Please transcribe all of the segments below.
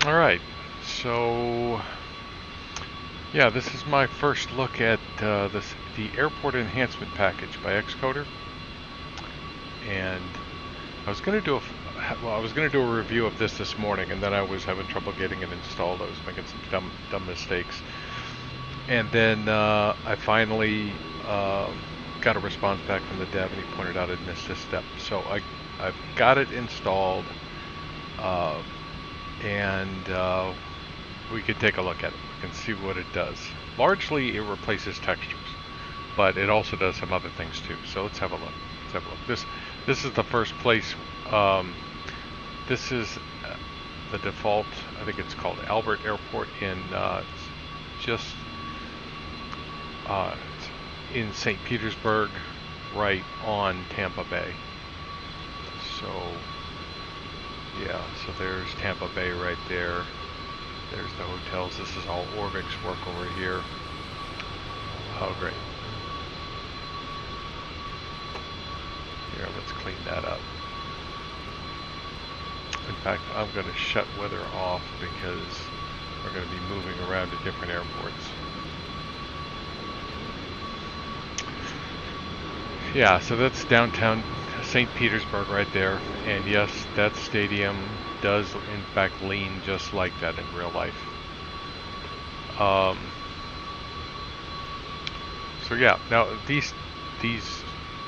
Alright, so yeah, this is my first look at the airport enhancement package by xCodr, and I was going to do a review of this morning, and then I was having trouble getting it installed. I was making some dumb mistakes, and then I finally got a response back from the dev, and he pointed out I'd missed this step. So I've got it installed, and we could take a look at it. We can see what it does. Largely, it replaces textures, but it also does some other things too. So let's have a look. This is the first place. This is the default. I think it's called Albert Airport in just in St. Petersburg, right on Tampa Bay. So yeah, so there's Tampa Bay right there. There's the hotels. This is all Orbx work over here. Oh, great. Here, let's clean that up. In fact, I'm going to shut weather off because we're going to be moving around to different airports. Yeah, so that's downtown St. Petersburg right there. And yes, that stadium does in fact lean just like that in real life. So yeah, now these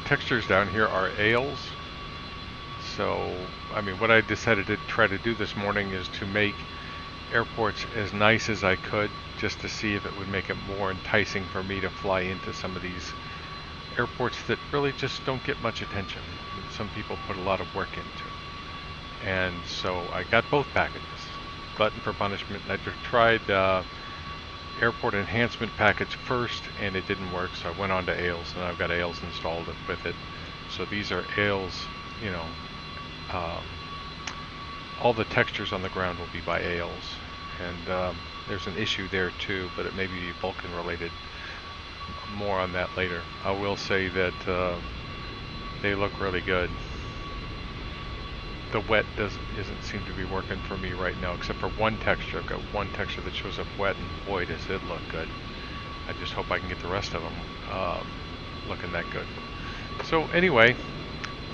textures down here are ales. So I mean, what I decided to try to do this morning is to make airports as nice as I could, just to see if it would make it more enticing for me to fly into some of these airports that really just don't get much attention. Some people put a lot of work into. And so I got both packages. Glutton for punishment. I tried airport enhancement package first, and it didn't work, so I went on to ales, and I've got ales installed with it. So these are ales, you know, all the textures on the ground will be by ales, and there's an issue there too, but it may be Vulcan related. More on that later. I will say that they look really good. The wet isn't seem to be working for me right now, except for one texture. I've got one texture that shows up wet, and boy does it look good. I just hope I can get the rest of them looking that good. So anyway,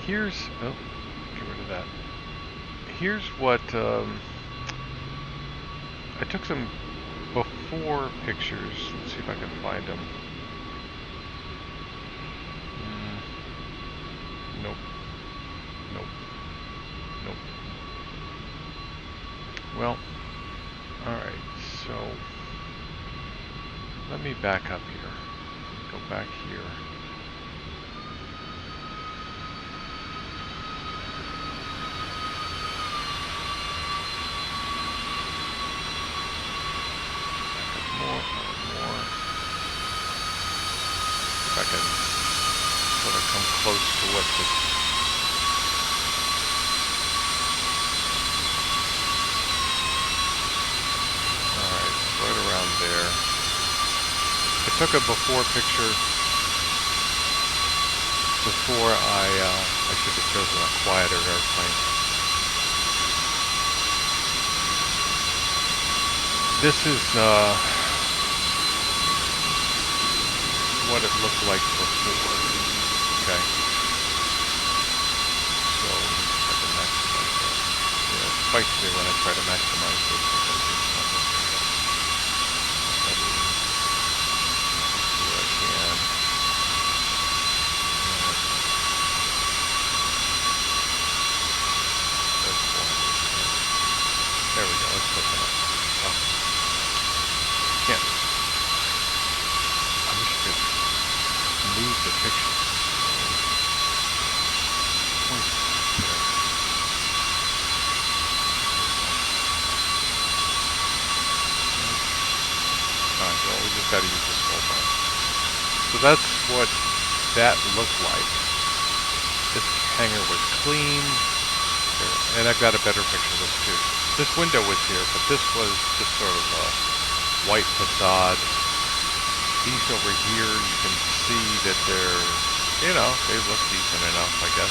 here's, oh, get rid of that. Here's what, I took some before pictures. Let's see if I can find them. Nope. Nope. Nope. Well, alright, so let me back up here. Go back here. More. If I can sort of come close to what this. There. I took a before picture before I should have chosen a quieter airplane. This is what it looked like before. Okay. So I can maximize that. Yeah, it spikes me when I try to maximize this. There we go, let's open up. Oh. Can't. I wish I could move the picture. Point there. Alright, well, we just gotta use this whole bar. So that's what that looked like. This hangar was clean. And I've got a better picture of this too. This window was here, but this was just sort of a white facade. These over here, you can see that they're, you know, they look decent enough, I guess.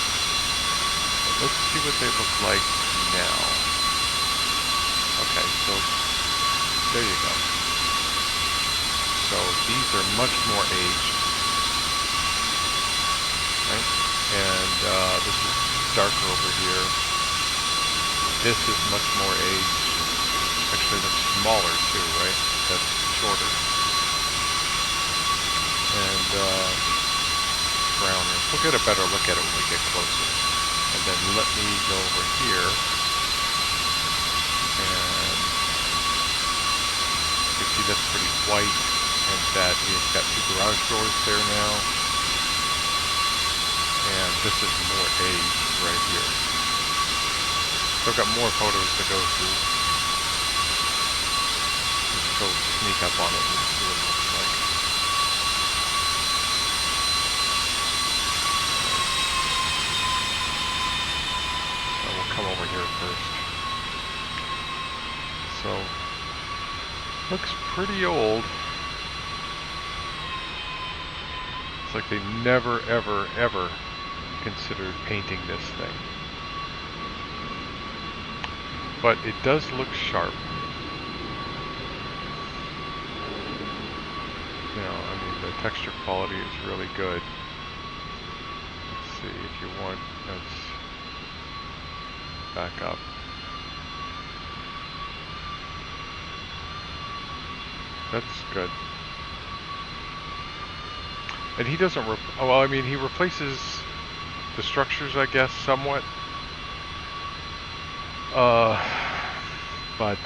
But let's see what they look like now. Okay, So there you go. So these are much more aged, right? And this is darker over here. This is much more aged. Actually looks smaller too, right? That's shorter. And browner. We'll get a better look at it when we get closer. And then let me go over here. And you can see that's pretty white. And that it's got 2 garage doors there now. And this is more aged right here. So I've got more photos to go through. Let's go sneak up on it and see what it looks like. So we'll come over here first. So, looks pretty old. It's like they never, ever, ever considered painting this thing. But it does look sharp. You know, I mean, the texture quality is really good. Let's see if you want, let's back up. That's good. And he doesn't, well, I mean, he replaces the structures, I guess, somewhat. But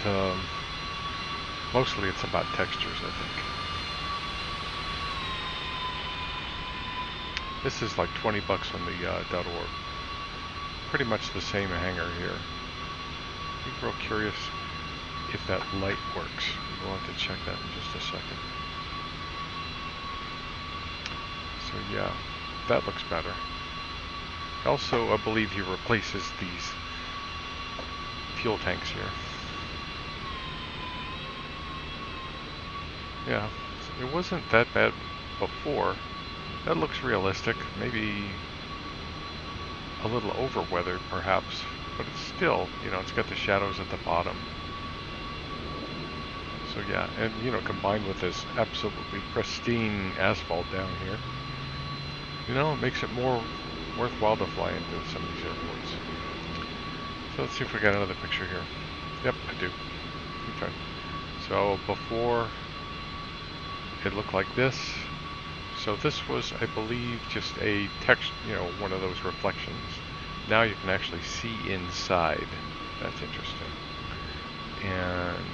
mostly it's about textures, I think. This is like 20 bucks on the .org. Pretty much the same hanger here. I'm real curious if that light works. We'll have to check that in just a second. So yeah, that looks better. Also, I believe he replaces these fuel tanks here. Yeah, it wasn't that bad before. That looks realistic. Maybe a little over weathered perhaps, but it's still, you know, it's got the shadows at the bottom. So yeah, and you know, combined with this absolutely pristine asphalt down here, you know, it makes it more worthwhile to fly into some of these airports. So let's see if we got another picture here. Yep, I do. Okay. So before it looked like this. So this was, I believe, just a text, you know, one of those reflections. Now you can actually see inside. That's interesting. And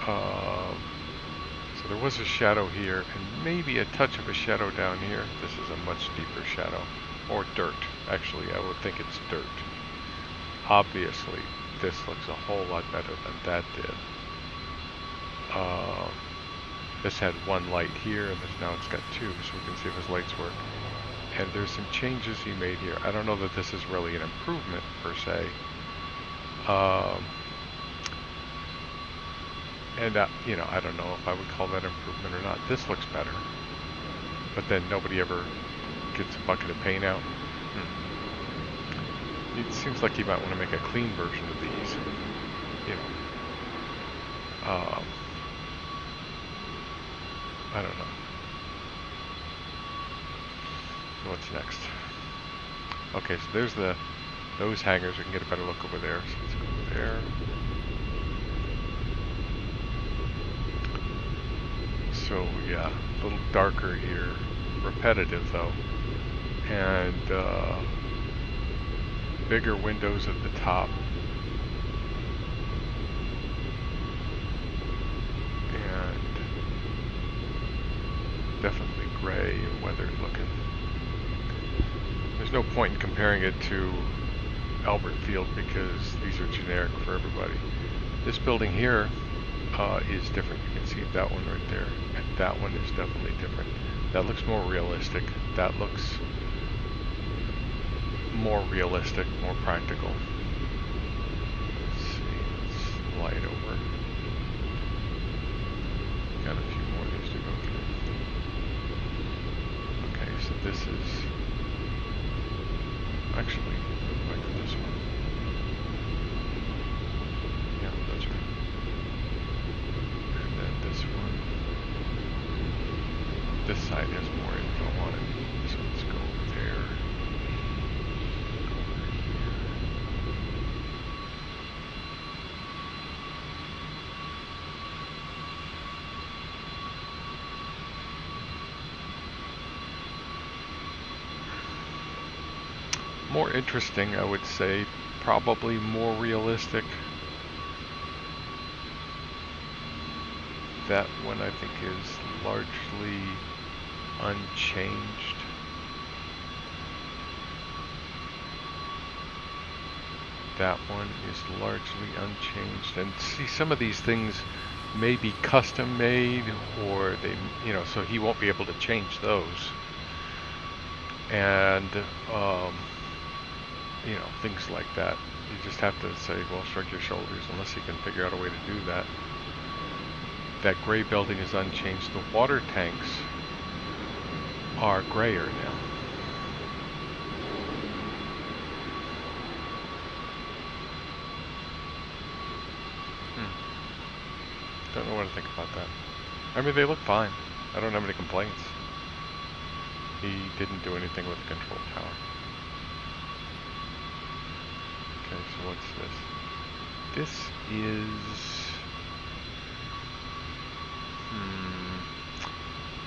so there was a shadow here, and maybe a touch of a shadow down here. This is a much deeper shadow, or dirt. Actually, I would think it's dirt. Obviously, this looks a whole lot better than that did. This had one light here, and now it's got 2, so we can see if his lights work. And there's some changes he made here. I don't know that this is really an improvement, per se. And, you know, I don't know if I would call that improvement or not. This looks better. But then nobody ever gets a bucket of paint out. It seems like you might want to make a clean version of these. You know. I don't know. What's next? Okay, so there's those hangars. We can get a better look over there. So let's go over there. So yeah, a little darker here. Repetitive though. And bigger windows at the top. Definitely gray and weathered looking. There's no point in comparing it to Albert Field because these are generic for everybody. This building here is different. You can see that one right there, and that one is definitely different. That looks more realistic. That looks more realistic, more practical. Let's see, let's slide over. Got a few more of these to go through. Okay, so this is actually, go back to this one. Yeah, that's more interesting, I would say, probably more realistic. That one I think is largely unchanged. That one is largely unchanged. And see, some of these things may be custom made, or they, so he won't be able to change those. And, things like that. You just have to say, well, shrug your shoulders unless you can figure out a way to do that. That gray building is unchanged. The water tanks are grayer now. Don't know what to think about that. I mean, they look fine. I don't have any complaints. He didn't do anything with the control tower. Okay, so what's this? This is...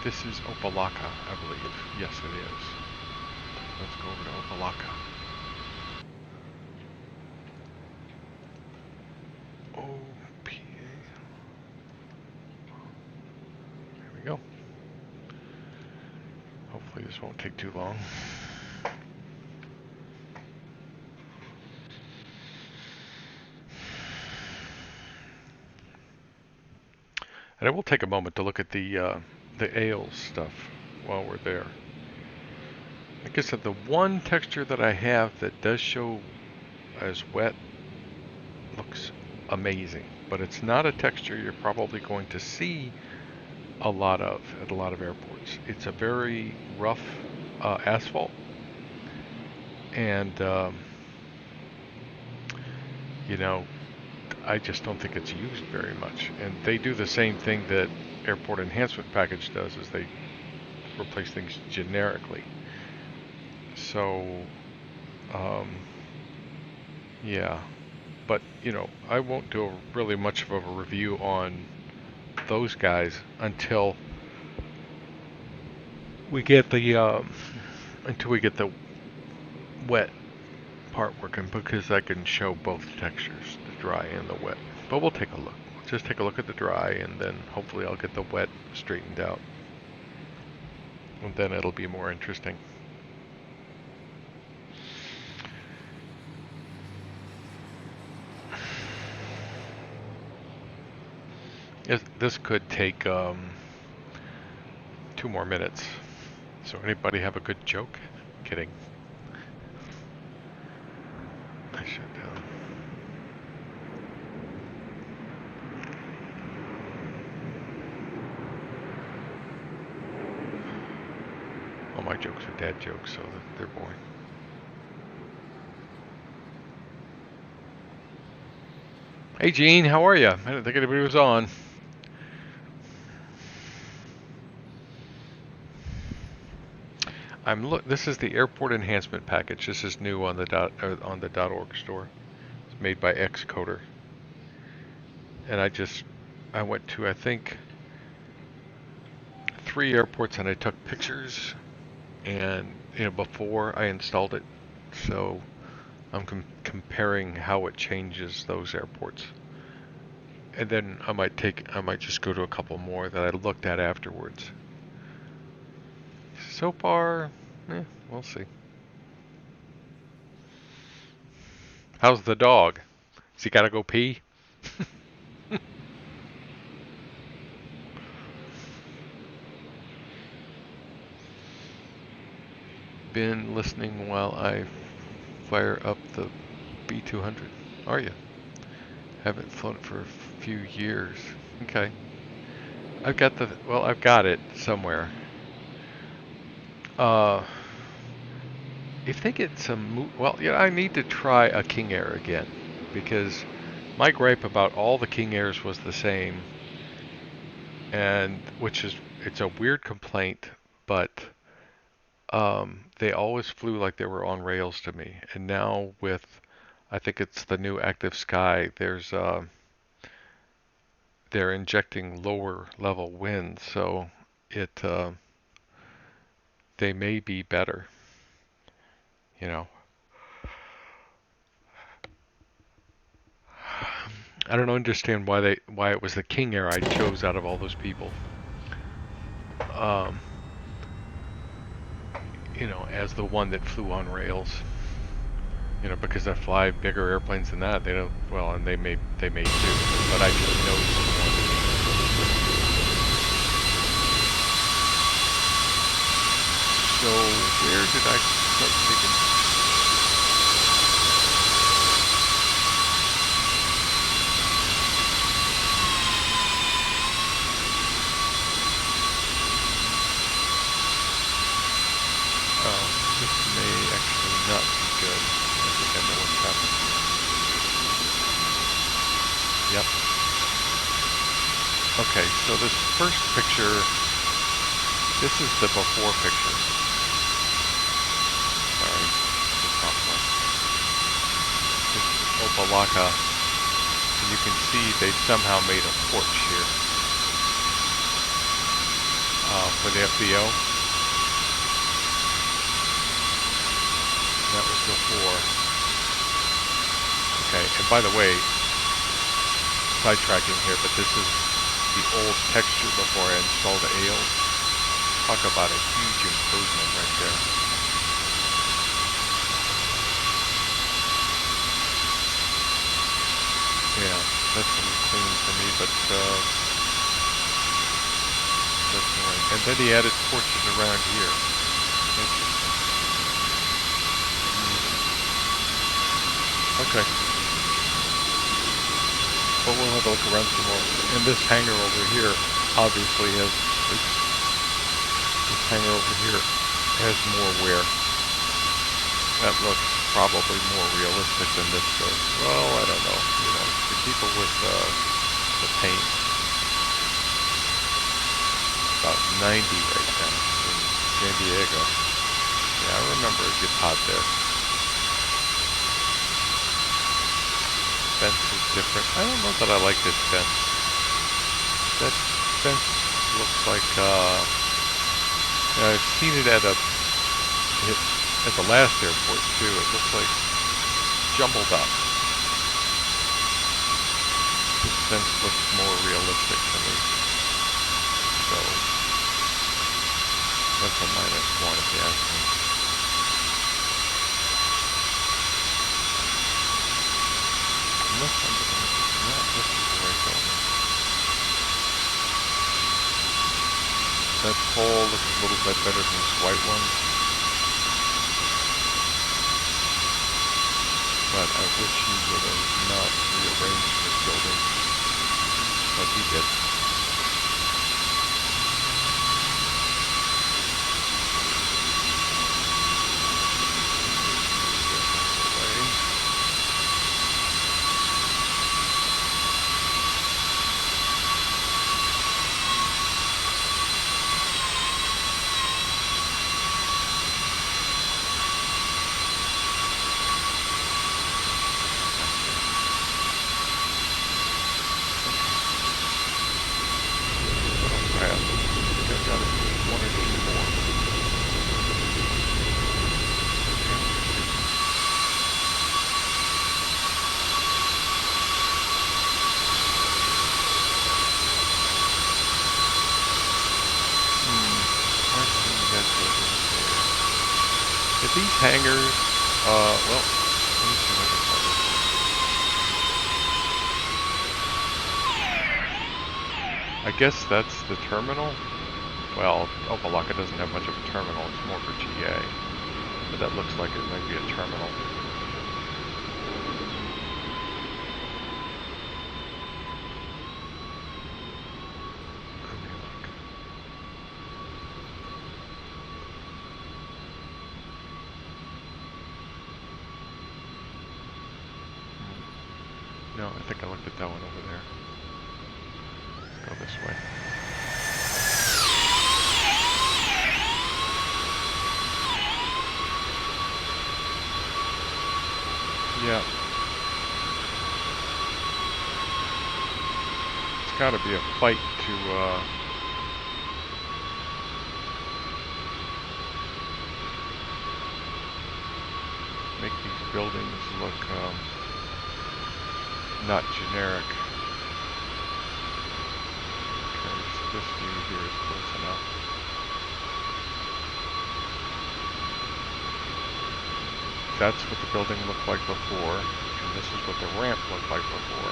This is Opa-locka, I believe. Yes, it is. Let's go over to Opa-locka. OPA. There we go. Hopefully this won't take too long. And I will take a moment to look at the ale stuff while we're there. Like I said, the one texture that I have that does show as wet looks amazing, but it's not a texture you're probably going to see a lot of at a lot of airports. It's a very rough asphalt, and I just don't think it's used very much. And they do the same thing that Airport Enhancement package does, is they replace things generically. So, yeah. But, I won't do really much of a review on those guys until we get the wet part working, because I can show both textures, the dry and the wet. But we'll take a look. We'll just take a look at the dry, and then hopefully I'll get the wet straightened out. And then it'll be more interesting. This could take 2 more minutes. So anybody have a good joke? Kidding. I shut down. All my jokes are dad jokes, so they're boring. Hey Gene, how are you? I didn't think anybody was on. This is the Airport Enhancement package. This is new on the .org store. It's made by xCodr. And I went to, I think, 3 airports, and I took pictures, and before I installed it. So I'm comparing how it changes those airports. And then I might just go to a couple more that I looked at afterwards. So far, we'll see. How's the dog? Has he gotta go pee? Been listening while I fire up the B200. Are you? Haven't flown it for a few years. Okay. I've got it somewhere. If they get some, I need to try a King Air again, because my gripe about all the King Airs was the same, and it's a weird complaint, but they always flew like they were on rails to me. And now with, I think it's the new Active Sky, they're injecting lower level winds, so they may be better. I don't understand why it was the King Air I chose out of all those people. You know, as the one that flew on rails. You know, because I fly bigger airplanes than that. They don't. Well, and they may too, but I just know someone. So where did I start taking? Oh, this may actually not be good. I think I know what's happening. Yep. Okay, so this first picture, this is the before picture. Sorry, the top one. This is Opa-locka, and you can see they've somehow made a porch here for the FBO. That was before. Okay, and by the way, sidetracking here, but this is the old texture before I installed the ALs. Talk about a huge improvement right there. Yeah, that's a little clean for me, but that's alright. And then he added porches around here. Interesting. Okay. But we'll have a look around some more. And this hangar over here obviously has, this hangar over here has more wear. That looks probably more realistic than this does. Well, I don't know. You know, the people with the paint, about 90 right now in San Diego. Yeah, I remember it gets hot there. Fence is different. I don't know that I like this fence. That fence looks like, I've seen it at the last airport too. It looks like jumbled up. This fence looks more realistic to me. So, that's a minus one if you ask me. Unless I'm not looking for the right building. That pole looks a little bit better than this white one. But I wish he would have not rearranged this building like he did. These hangars, well, let me see what I can find. I guess that's the terminal. Well, Opa-locka doesn't have much of a terminal, it's more for GA. But that looks like it might be a terminal. No, I think I looked at that one over there. Let's go this way. Yeah. It's gotta be a fight to, make these buildings look, not generic. this view here is close enough. That's what the building looked like before, and this is what the ramp looked like before.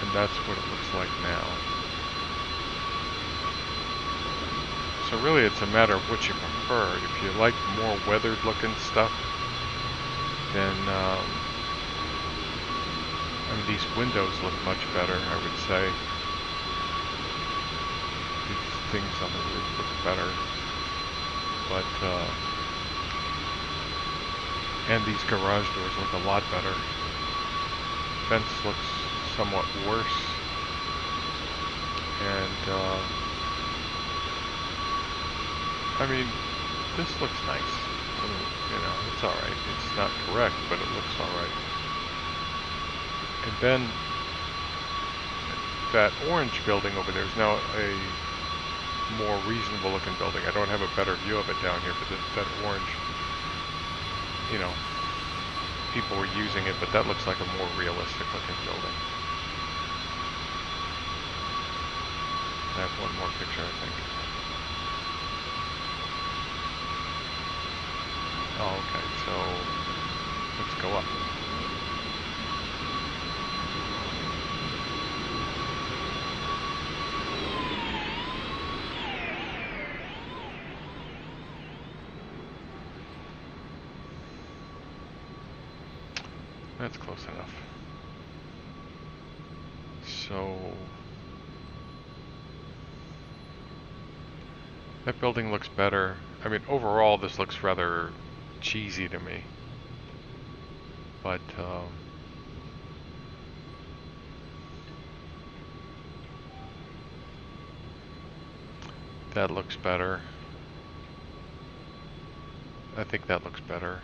And that's what it looks like now. So really it's a matter of what you prefer. If you like more weathered looking stuff, then I mean, these windows look much better, I would say. These things on the roof look better. But and these garage doors look a lot better. Fence looks somewhat worse. And I mean, this looks nice. I mean, you know, it's alright. It's not correct, but it looks alright. And then that orange building over there is now a more reasonable looking building. I don't have a better view of it down here, but that orange, you know, people were using it, but that looks like a more realistic looking building. I have one more picture, I think. Oh, okay, so let's go up. That's close enough. So that building looks better. I mean, overall, this looks rather cheesy to me. But that looks better. I think that looks better.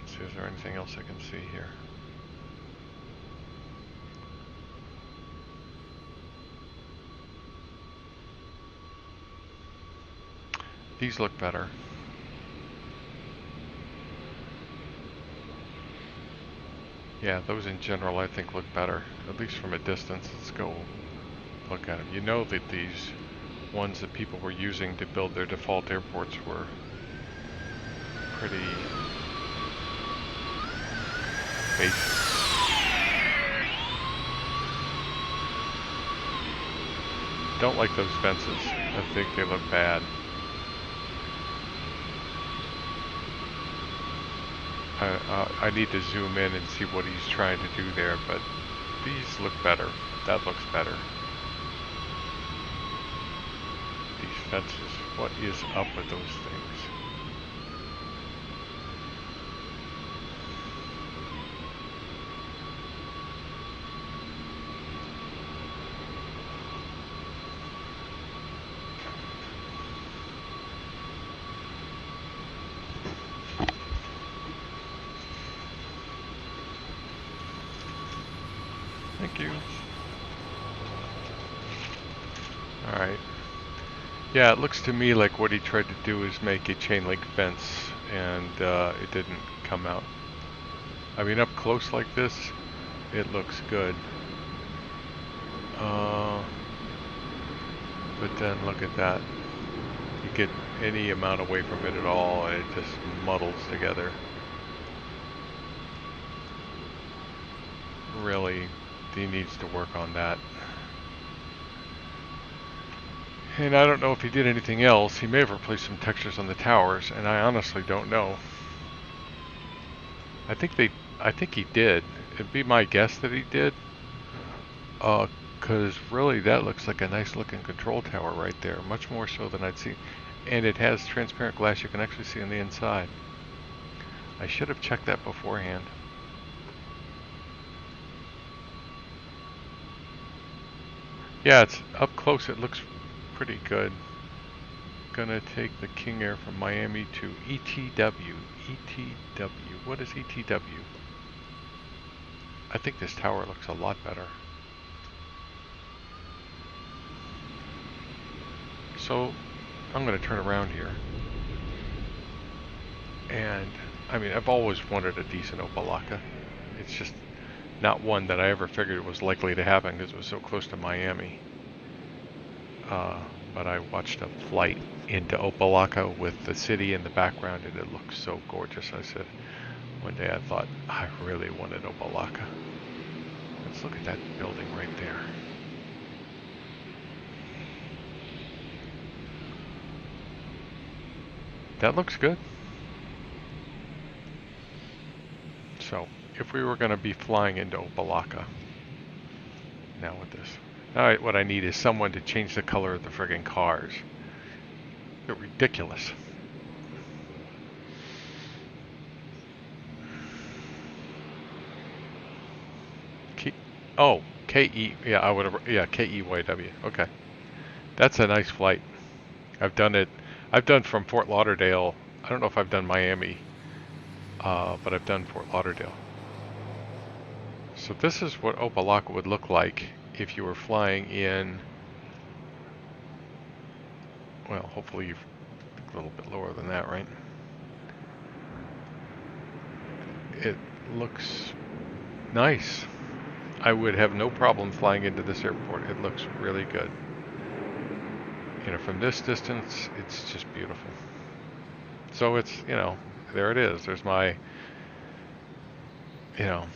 Let's see, is there anything else I can see here? These look better. Yeah, those in general I think look better, at least from a distance. Let's go look at them. You know that these ones that people were using to build their default airports were pretty basic. Don't like those fences. I think they look bad. I need to zoom in and see what he's trying to do there, but these look better. That looks better. These fences, what is up with those things? Thank you. Alright. Yeah, it looks to me like what he tried to do is make a chain link fence, and it didn't come out. I mean, up close like this, it looks good. But then look at that. You get any amount away from it at all, and it just muddles together. Really, he needs to work on that. And I don't know if he did anything else. He may have replaced some textures on the towers, and I honestly don't know. I think he did. It'd be my guess that he did. Because really that looks like a nice looking control tower right there, much more so than I'd seen. And it has transparent glass you can actually see on the inside. I should have checked that beforehand. Yeah, it's up close, it looks pretty good. Gonna take the King Air from Miami to ETW. ETW, what is ETW? I think this tower looks a lot better. So I'm going to turn around here. And I mean, I've always wanted a decent Opa-locka. It's just not one that I ever figured was likely to happen because it was so close to Miami. But I watched a flight into Opa-locka with the city in the background, and it looked so gorgeous. I said, one day I thought, I really wanted Opa-locka. Let's look at that building right there. That looks good. So, if we were going to be flying into Opa-locka, now with this, alright, what I need is someone to change the color of the friggin' cars. They're ridiculous. Oh, K-E, yeah, I would have, yeah, K-E-Y-W, okay. That's a nice flight. I've done it, I've done from Fort Lauderdale, I don't know if I've done Miami, but I've done Fort Lauderdale. So this is what Opa-locka would look like if you were flying in, well, hopefully you're a little bit lower than that, right? It looks nice. I would have no problem flying into this airport. It looks really good. You know, from this distance, it's just beautiful. So it's, you know, there it is. There's my, you know,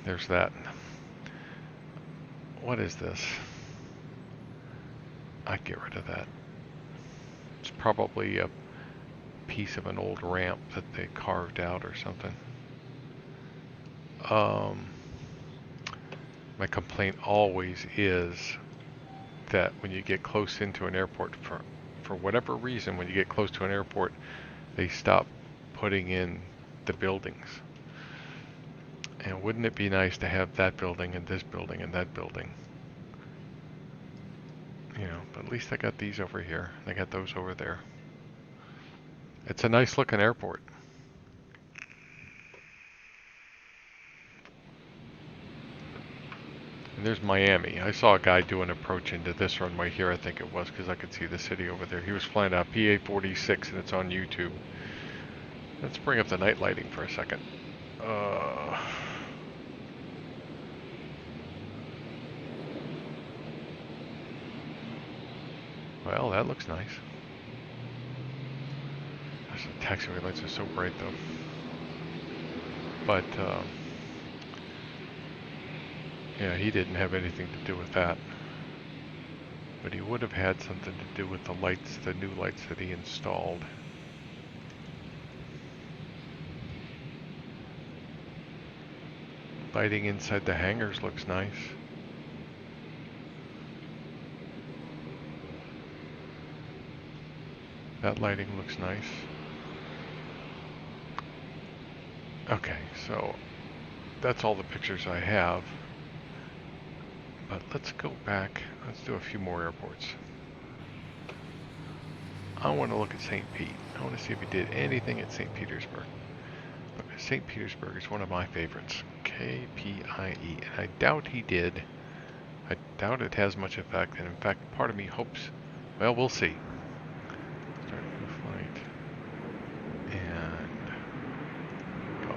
there's that. What is this? I'd get rid of that. It's probably a piece of an old ramp that they carved out or something. My complaint always is that when you get close into an airport, for whatever reason, when you get close to an airport, they stop putting in the buildings. And wouldn't it be nice to have that building and this building and that building? You know, but at least I got these over here. I got those over there. It's a nice looking airport. And there's Miami. I saw a guy do an approach into this runway here, I think it was, because I could see the city over there. He was flying out PA-46, and it's on YouTube. Let's bring up the night lighting for a second. Well, that looks nice. Gosh, the taxiway lights are so bright, though. But, yeah, he didn't have anything to do with that. But he would have had something to do with the lights, the new lights that he installed. Lighting inside the hangars looks nice. That lighting looks nice. Okay, so that's all the pictures I have. But let's go back. Let's do a few more airports. I want to look at St. Pete. I want to see if he did anything at St. Petersburg. Look, St. Petersburg is one of my favorites. K-P-I-E. And I doubt he did. I doubt it has much effect. And in fact, part of me hopes, well, we'll see. Start new flight. And go.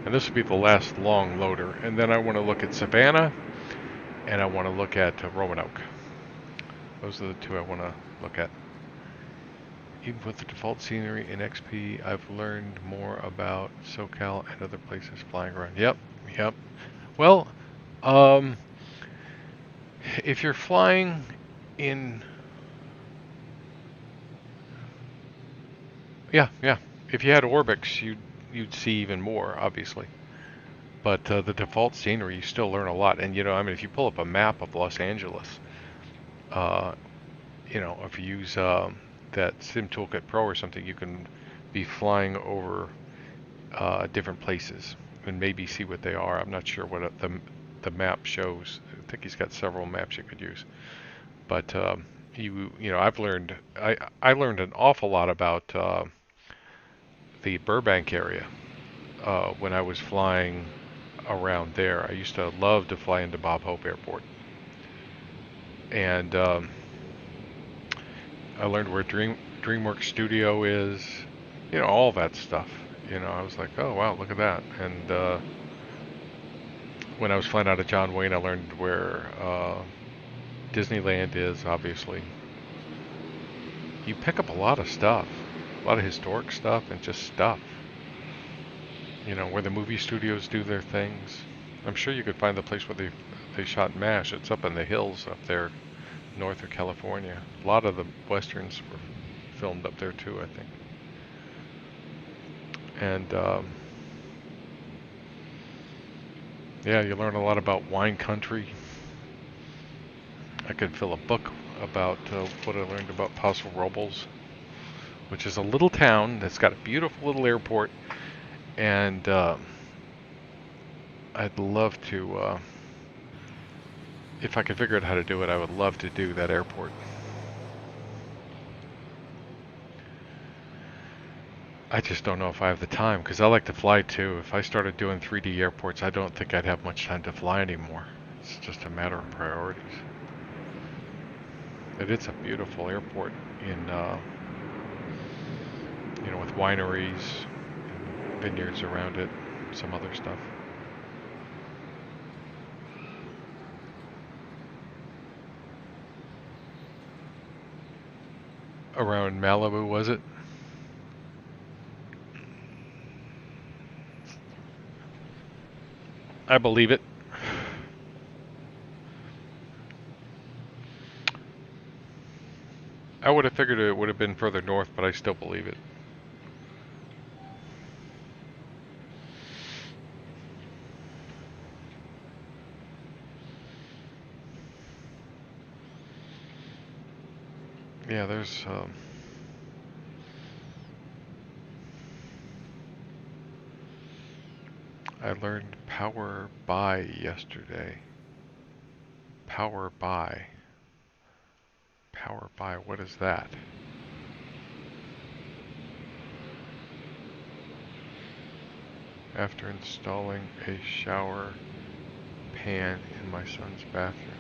And this will be the last long loader. And then I want to look at Savannah. And I want to look at Roanoke. Those are the two I want to look at. Even with the default scenery in XP, I've learned more about SoCal and other places flying around. Yep. Well, if you're flying in... Yeah. If you had Orbx, you'd see even more, obviously. But the default scenery, you still learn a lot. And, you know, I mean, if you pull up a map of Los Angeles, you know, if you use that Sim Toolkit Pro or something, you can be flying over different places and maybe see what they are. I'm not sure what the map shows. I think he's got several maps you could use. But you know, I've learned I learned an awful lot about the Burbank area when I was flying around there. I used to love to fly into Bob Hope Airport, and I learned where DreamWorks Studio is, You know, all that stuff. You know, I was like, oh wow, look at that. And when I was flying out of John Wayne, I learned where Disneyland is, obviously. You pick up a lot of stuff, a lot of historic stuff and just stuff. You know, where the movie studios do their things. I'm sure you could find the place where they shot MASH. It's up in the hills up there north of California. A lot of the westerns were filmed up there too, I think. And yeah, you learn a lot about wine country. I could fill a book about what I learned about Paso Robles, which is a little town that's got a beautiful little airport, and I'd love to, if I could figure out how to do it, I would love to do that airport. I just don't know if I have the time, because I like to fly too. If I started doing 3D airports, I don't think I'd have much time to fly anymore. It's just a matter of priorities. But it's a beautiful airport in, you know, with wineries, and vineyards around it, some other stuff. Around Malibu, was it? I believe it. I would have figured it would have been further north, but I still believe it. Yeah, there's I learned power by yesterday. Power by. Power by, what is that? After installing a shower pan in my son's bathroom.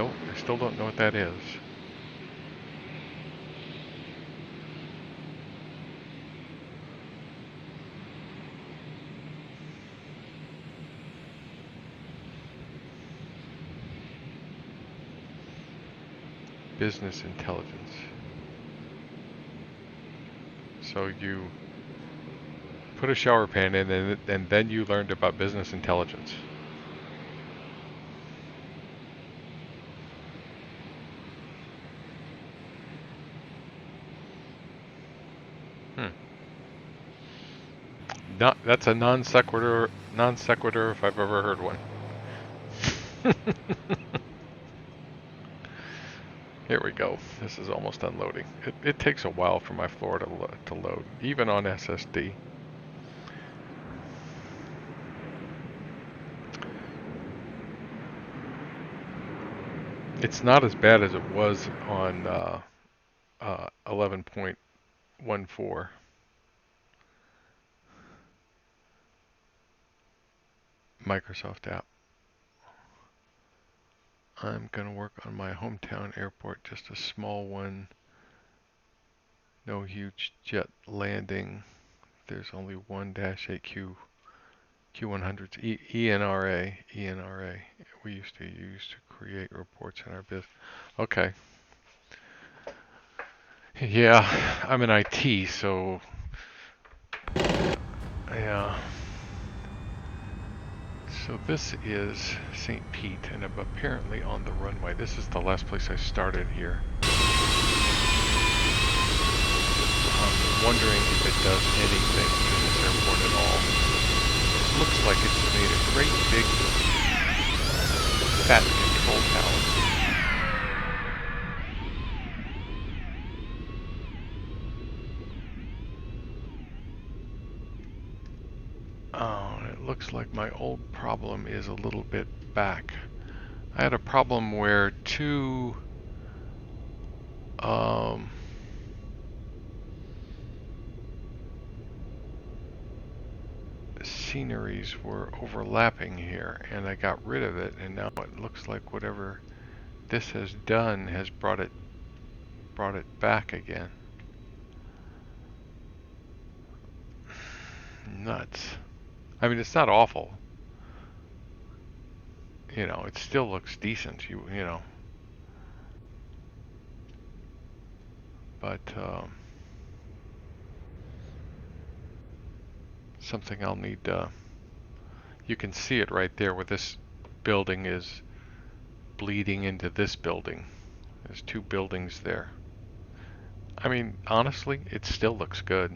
I still don't know what that is. Business intelligence. So you put a shower pan in and then you learned about business intelligence. That's a non sequitur if I've ever heard one. Here we go. This is almost unloading. It takes a while for my floor to load, even on SSD. It's not as bad as it was on 11.14. Microsoft app. I'm going to work on my hometown airport, just a small one. No huge jet landing. There's only one -8 Q100s. ENRA. We used to use to create reports in our business. Okay. Yeah, I'm in IT, so yeah. So this is St. Pete, and I'm apparently on the runway. This is the last place I started here. I'm wondering if it does anything to this airport at all. It looks like it's made a great big fat control tower. Oh, it looks like my old problem is a little bit back. I had a problem where two, 2 sceneries were overlapping here, and I got rid of it, and now it looks like whatever this has done has brought it back again. Nuts. I mean, it's not awful. You know, it still looks decent. You know, but something I'll need. You can see it right there where this building is bleeding into this building. There's two buildings there. I mean, honestly, it still looks good.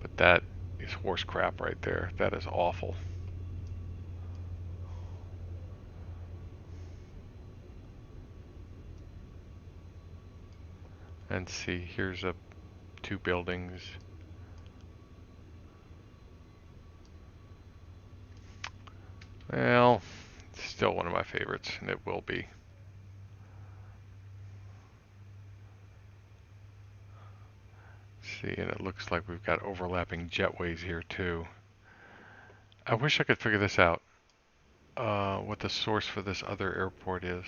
But that is horse crap right there. That is awful. And see, here's two buildings. Well, it's still one of my favorites, and it will be. See, and it looks like we've got overlapping jetways here too. I wish I could figure this out, what the source for this other airport is.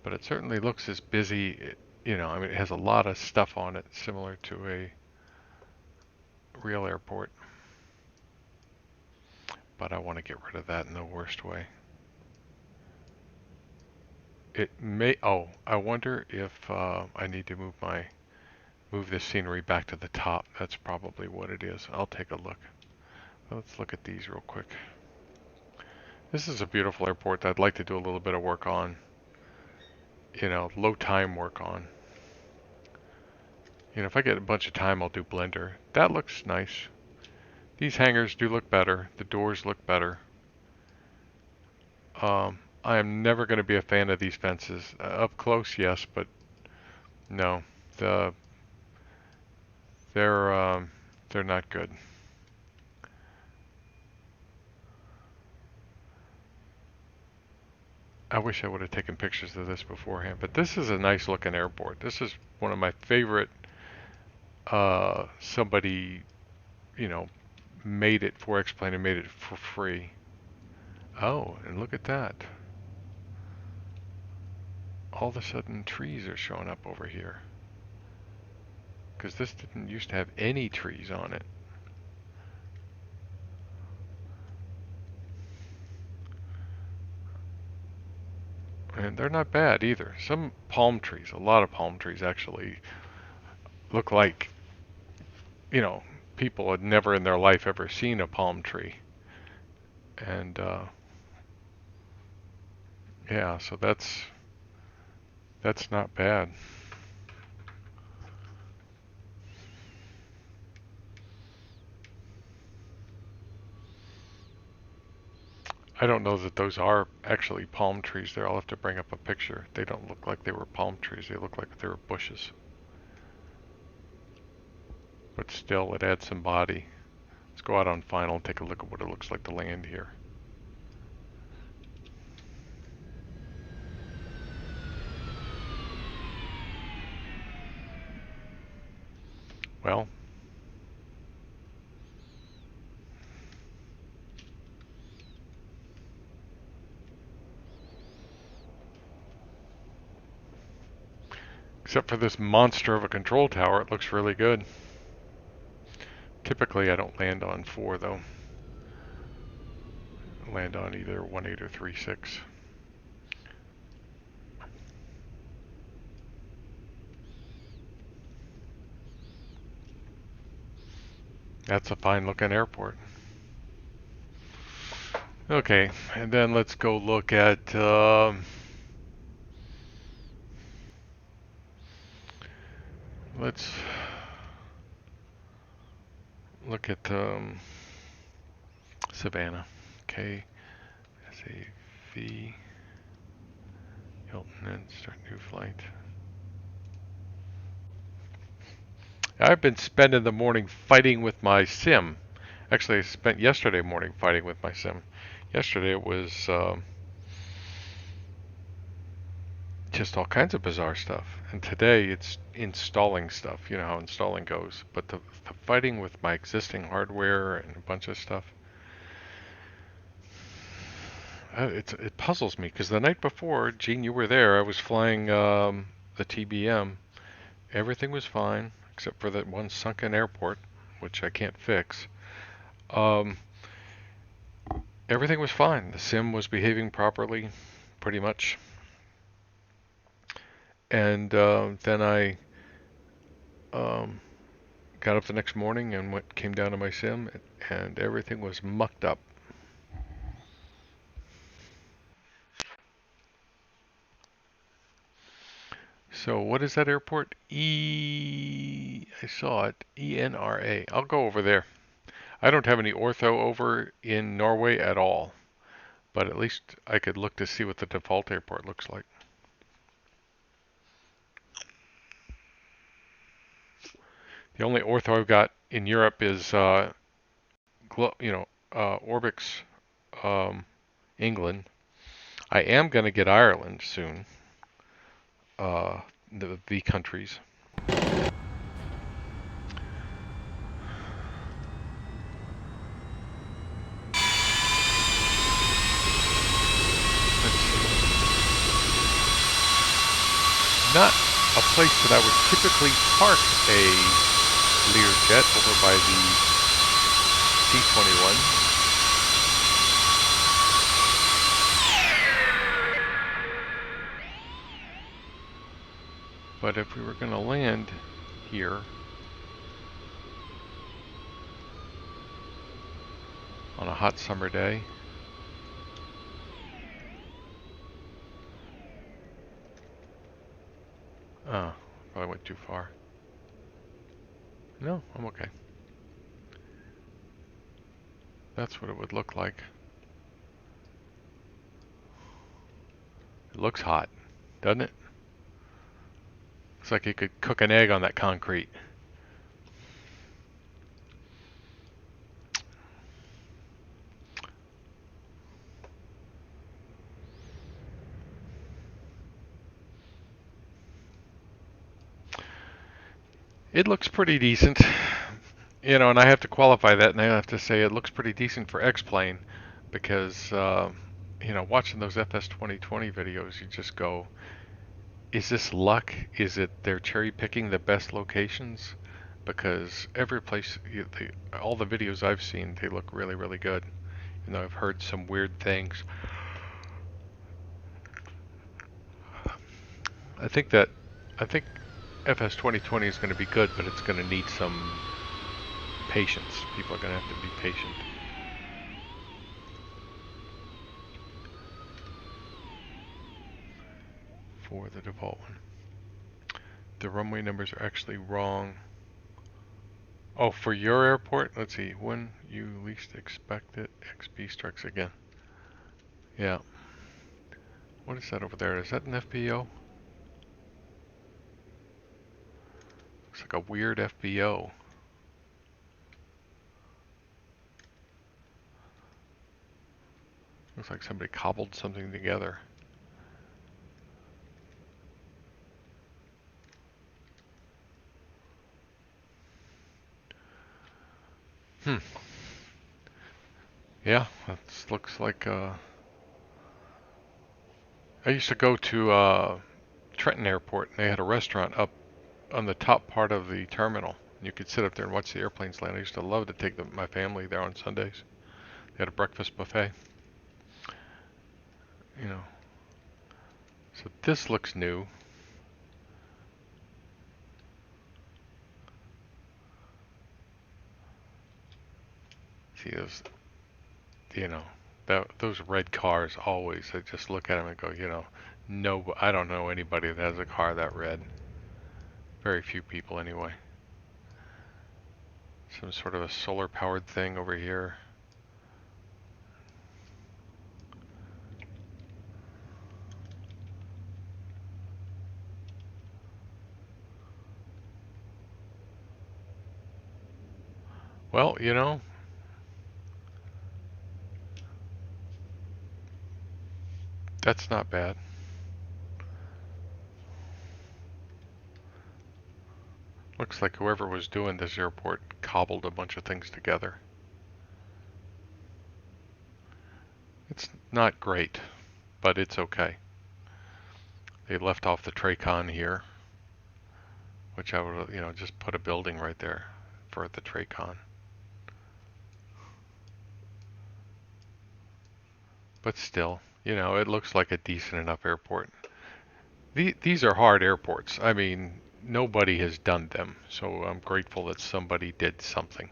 But it certainly looks as busy, you know, I mean, it has a lot of stuff on it, similar to a real airport. But I want to get rid of that in the worst way. It may, oh, I wonder if I need to move this scenery back to the top. That's probably what it is. I'll take a look. Let's look at these real quick. This is a beautiful airport that I'd like to do a little bit of work on. You know, low time work on. You know, if I get a bunch of time, I'll do Blender. That looks nice. These hangars do look better. The doors look better. I am never going to be a fan of these fences. Up close, yes, but no. They're not good. I wish I would have taken pictures of this beforehand, but this is a nice looking airport. This is one of my favorite. Somebody, you know, made it for X-Plane and made it for free. Oh, and look at that. All of a sudden trees are showing up over here. Because this didn't used to have any trees on it. And they're not bad either. Some palm trees, a lot of palm trees actually look like, you know, people had never in their life ever seen a palm tree. And yeah, so that's not bad. I don't know that those are actually palm trees there. I'll have to bring up a picture. They don't look like they were palm trees. They look like they were bushes. But still, it adds some body. Let's go out on final and take a look at what it looks like to land here. Well, except for this monster of a control tower, it looks really good. Typically, I don't land on 4, though. I land on either 1.8 or 3.6. That's a fine looking airport. Okay, and then let's go look at let's look at Savannah. Okay, SAV Hilton and start new flight. I've been spending the morning fighting with my sim. Actually, I spent yesterday morning fighting with my sim. Yesterday it was just all kinds of bizarre stuff. And today it's installing stuff, you know how installing goes. But the fighting with my existing hardware and a bunch of stuff, it puzzles me because the night before, Gene, you were there. I was flying the TBM. Everything was fine except for that one sunken airport, which I can't fix. Um, Everything was fine. The sim was behaving properly, pretty much. And then I um, got up the next morning and came down to my sim, and everything was mucked up. So what is that airport? I saw it. ENRA. I'll go over there. I don't have any ortho over in Norway at all, but at least I could look to see what the default airport looks like. The only ortho I've got in Europe is, Orbx, England. I am going to get Ireland soon. The V countries. Not a place that I would typically park a Learjet over by the C-21. But if we were going to land here on a hot summer day, probably went too far. No, I'm okay. That's what it would look like. It looks hot, doesn't it? Looks like you could cook an egg on that concrete. It looks pretty decent. You know, and I have to qualify that, and I have to say it looks pretty decent for X-Plane because, watching those FS 2020 videos, you just go, is this luck? Is it they're cherry picking the best locations? Because every place, all the videos I've seen, they look really, really good. You know, I've heard some weird things. I think FS 2020 is going to be good, but it's going to need some patience. People are going to have to be patient. For the default one. The runway numbers are actually wrong. Oh, for your airport? Let's see. When you least expect it, XP strikes again. Yeah. What is that over there? Is that an FBO? Looks like a weird FBO. Looks like somebody cobbled something together. Yeah, that looks like I used to go to Trenton Airport, and they had a restaurant up on the top part of the terminal. You could sit up there and watch the airplanes land. I used to love to take my family there on Sundays. They had a breakfast buffet. You know. So this looks new. See those, those red cars always. I just look at them and go, no, I don't know anybody that has a car that red. Very few people anyway. Some sort of a solar powered thing over here. Well, that's not bad. Looks like whoever was doing this airport cobbled a bunch of things together. It's not great, but it's okay. They left off the Tracon here, which I would, just put a building right there for the Tracon. But still, it looks like a decent enough airport. These are hard airports. I mean, nobody has done them, so I'm grateful that somebody did something.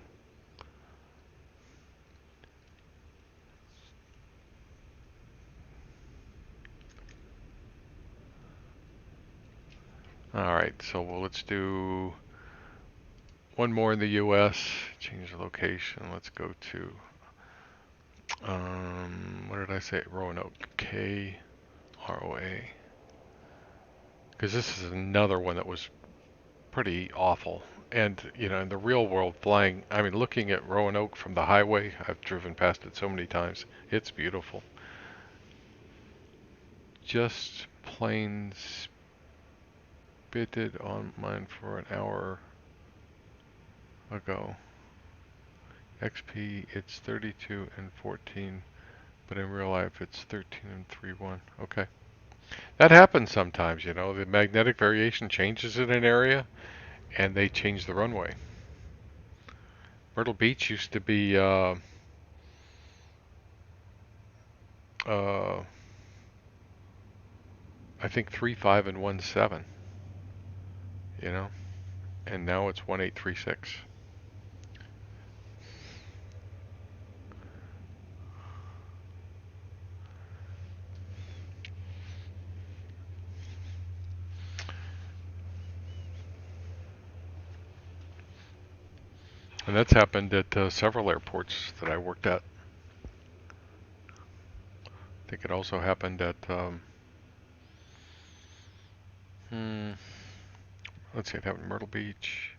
Alright, so let's do one more in the US. Change the location. Let's go to, what did I say? Roanoke. K-R-O-A. Because this is another one that was pretty awful. And, in the real world, flying, I mean, looking at Roanoke from the highway, I've driven past it so many times. It's beautiful. Just plain spitted on mine for an hour ago. XP, it's 32 and 14, but in real life it's 13 and 3-1. Okay. That happens sometimes, the magnetic variation changes in an area, and they change the runway. Myrtle Beach used to be, I think 3.5 and 1.7, and now it's 1.836. And that's happened at several airports that I worked at. I think it also happened at, let's see, it happened in Myrtle Beach,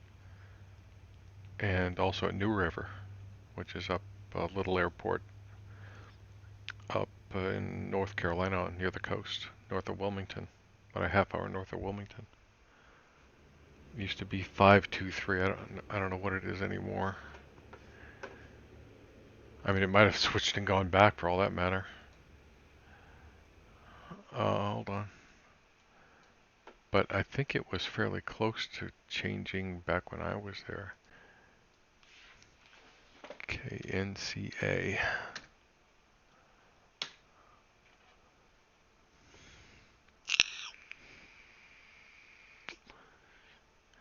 and also at New River, which is up a little airport up in North Carolina near the coast, north of Wilmington, about a half hour north of Wilmington. It used to be 523. I don't know what it is anymore. I mean, it might have switched and gone back for all that matter. Hold on. But I think it was fairly close to changing back when I was there. KNCA.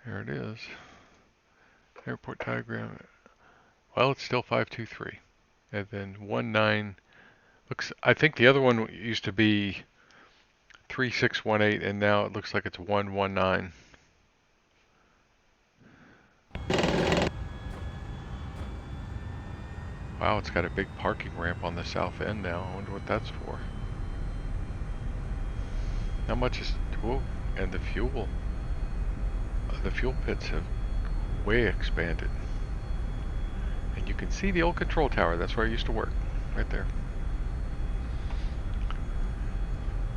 There it is. Airport diagram. Well, it's still 523. And then 19 looks, I think the other one used to be 3618, and now it looks like it's 119. Wow, it's got a big parking ramp on the south end now. I wonder what that's for. How much is, whoa, and the fuel pits have way expanded. And you can see the old control tower. That's where I used to work, right there.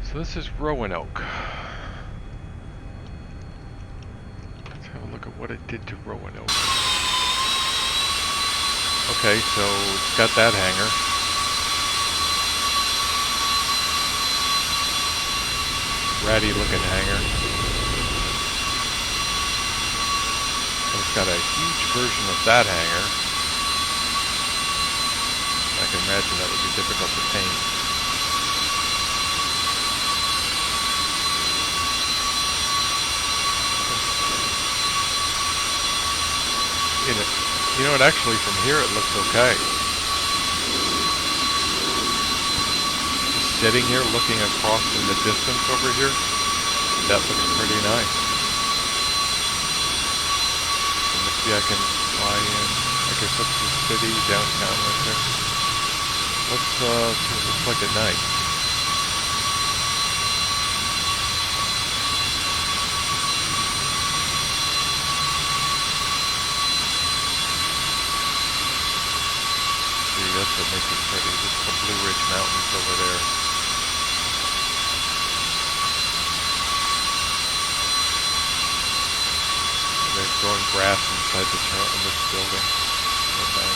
So this is Roanoke. Let's have a look at what it did to Roanoke. Okay, so it's got that hangar. Ratty looking hangar. And it's got a huge version of that hangar. I can imagine that would be difficult to paint. And actually from here it looks okay. Just sitting here looking across in the distance over here, that looks pretty nice. So maybe I can fly in. I guess that's the city downtown right there. Let's see what it looks like at night. That's what makes it pretty. This is the Blue Ridge Mountains over there. There's growing grass inside in this building. Okay.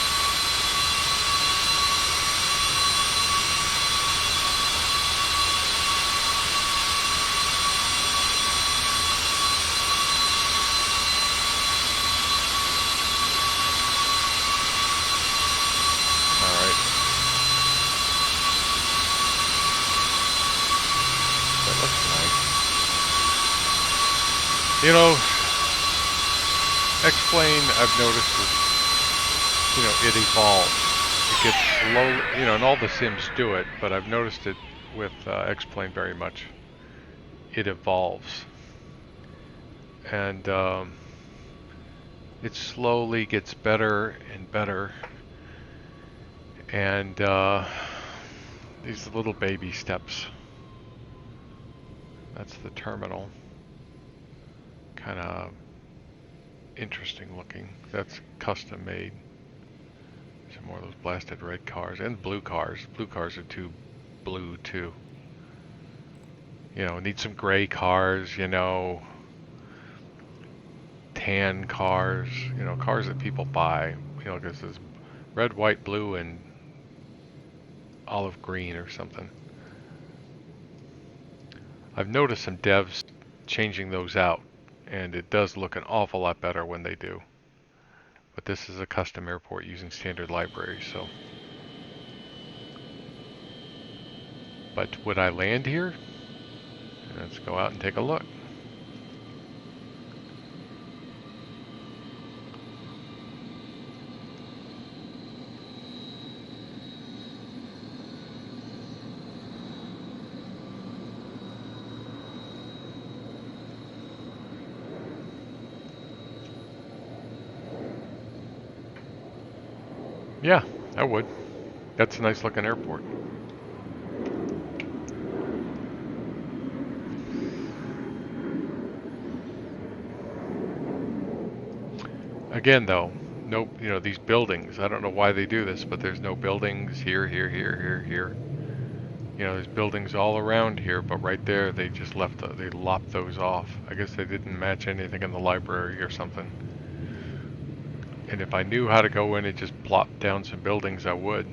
You know, X-Plane, I've noticed, it evolves. It gets slow, and all the sims do it, but I've noticed it with X-Plane very much. It evolves. And it slowly gets better and better. And these little baby steps. That's the terminal. Kind of interesting looking. That's custom made. Some more of those blasted red cars and blue cars. Blue cars are too blue too. Need some gray cars, tan cars, cars that people buy, because there's red, white, blue, and olive green or something. I've noticed some devs changing those out. And it does look an awful lot better when they do. But this is a custom airport using standard libraries, so. But would I land here? Let's go out and take a look. Yeah, I would. That's a nice looking airport. Again, though, no, these buildings. I don't know why they do this, but there's no buildings here. There's buildings all around here, but right there they just they lopped those off. I guess they didn't match anything in the library or something. And if I knew how to go in and just plop down some buildings, I would.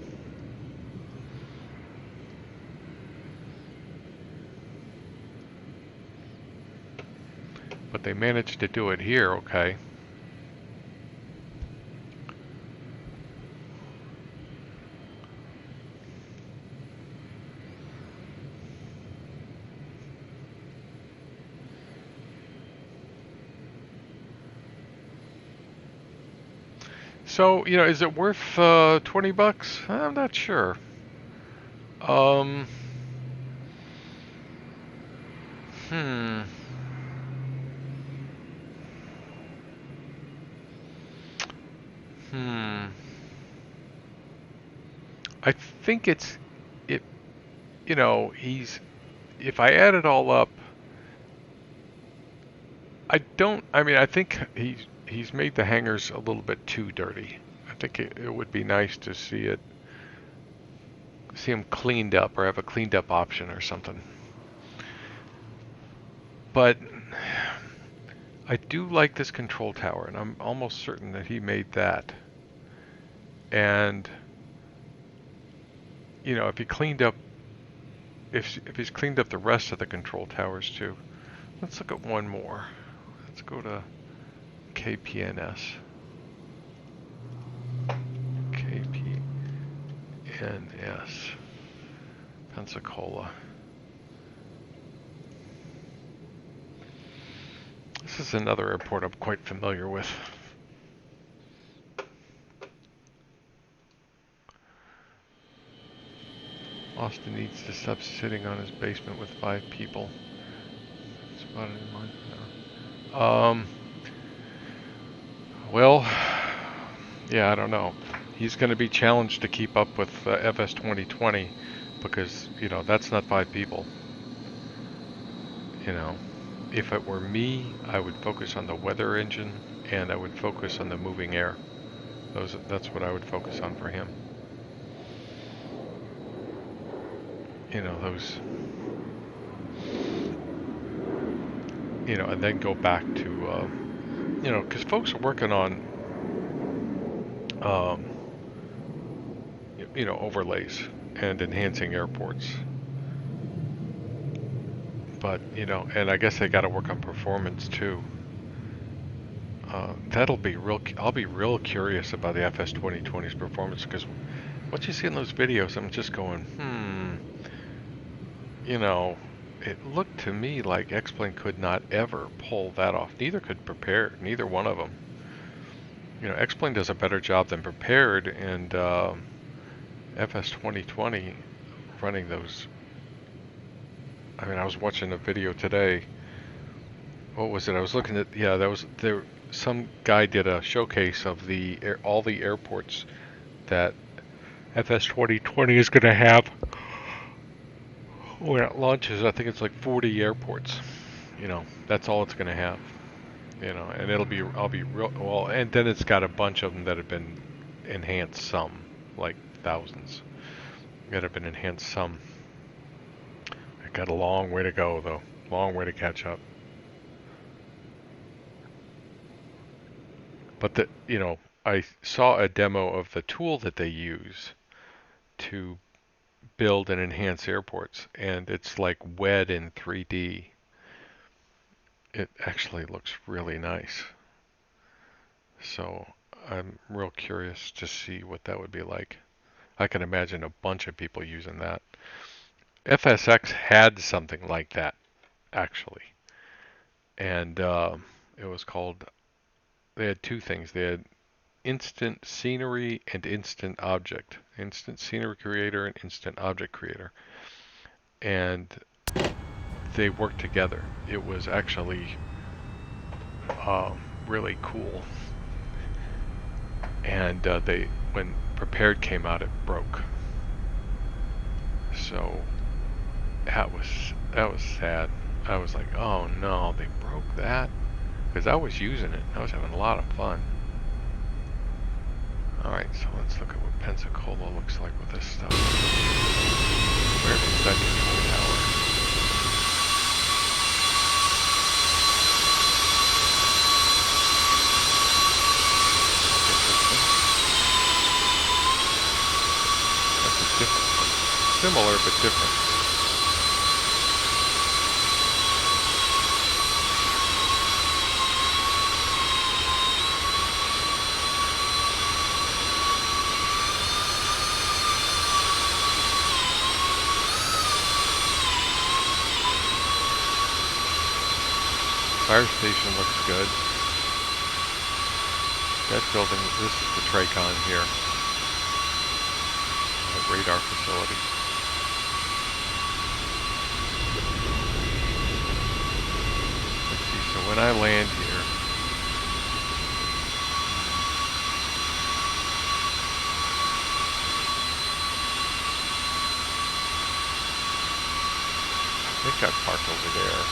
But they managed to do it here, okay. So, is it worth $20? I'm not sure. I think if I add it all up, I think he's made the hangars a little bit too dirty. I think it would be nice to see him cleaned up or have a cleaned up option or something. But I do like this control tower, and I'm almost certain that he made that. And if he cleaned up, if he's cleaned up the rest of the control towers too. Let's look at one more. Let's go to KPNS. KPNS. Pensacola. This is another airport I'm quite familiar with. Austin needs to stop sitting on his basement with 5 people. Spotted in mind. No. Well, yeah, I don't know. He's going to be challenged to keep up with FS 2020 because, that's not 5 people. If it were me, I would focus on the weather engine and I would focus on the moving air. That's what I would focus on for him. Those, and then go back to you know, because folks are working on, um, you know, overlays and enhancing airports. But, you know, and I guess they got to work on performance too. That'll be real. I'll be real curious about the FS 2020's performance, because what you see in those videos, I'm just going, you know, it looked to me like X-Plane could not ever pull that off. Neither could Prepared. Neither one of them. You know, X-Plane does a better job than Prepared, and FS 2020 running those. I mean, I was watching a video today. What was it? I was looking at, yeah, that was there. Some guy did a showcase of all the airports that FS 2020 is going to have when it launches. I think it's like 40 airports. You know, that's all it's going to have. You know, and I'll be real well, and then it's got a bunch of them that have been enhanced, some like thousands that have been enhanced, some. I got a long way to go though, long way to catch up. But you know, I saw a demo of the tool that they use to build and enhance airports, and it's like wed in 3D. It actually looks really nice. So I'm real curious to see what that would be like. I can imagine a bunch of people using that. FSX had something like that, actually. And it was called, they had two things. They had instant scenery and instant object. Instant scenery creator and instant object creator. And they worked together. It was actually really cool. And when Prepared came out, it broke. So that was sad. I was like, oh no, they broke that, because I was using it. I was having a lot of fun. All right, so let's look at what Pensacola looks like with this stuff. Where is that control tower? That's a different one. Similar but different. Fire station looks good. That building, this is the Tracon here. The radar facility. Let's see, so when I land here, I think I parked over there.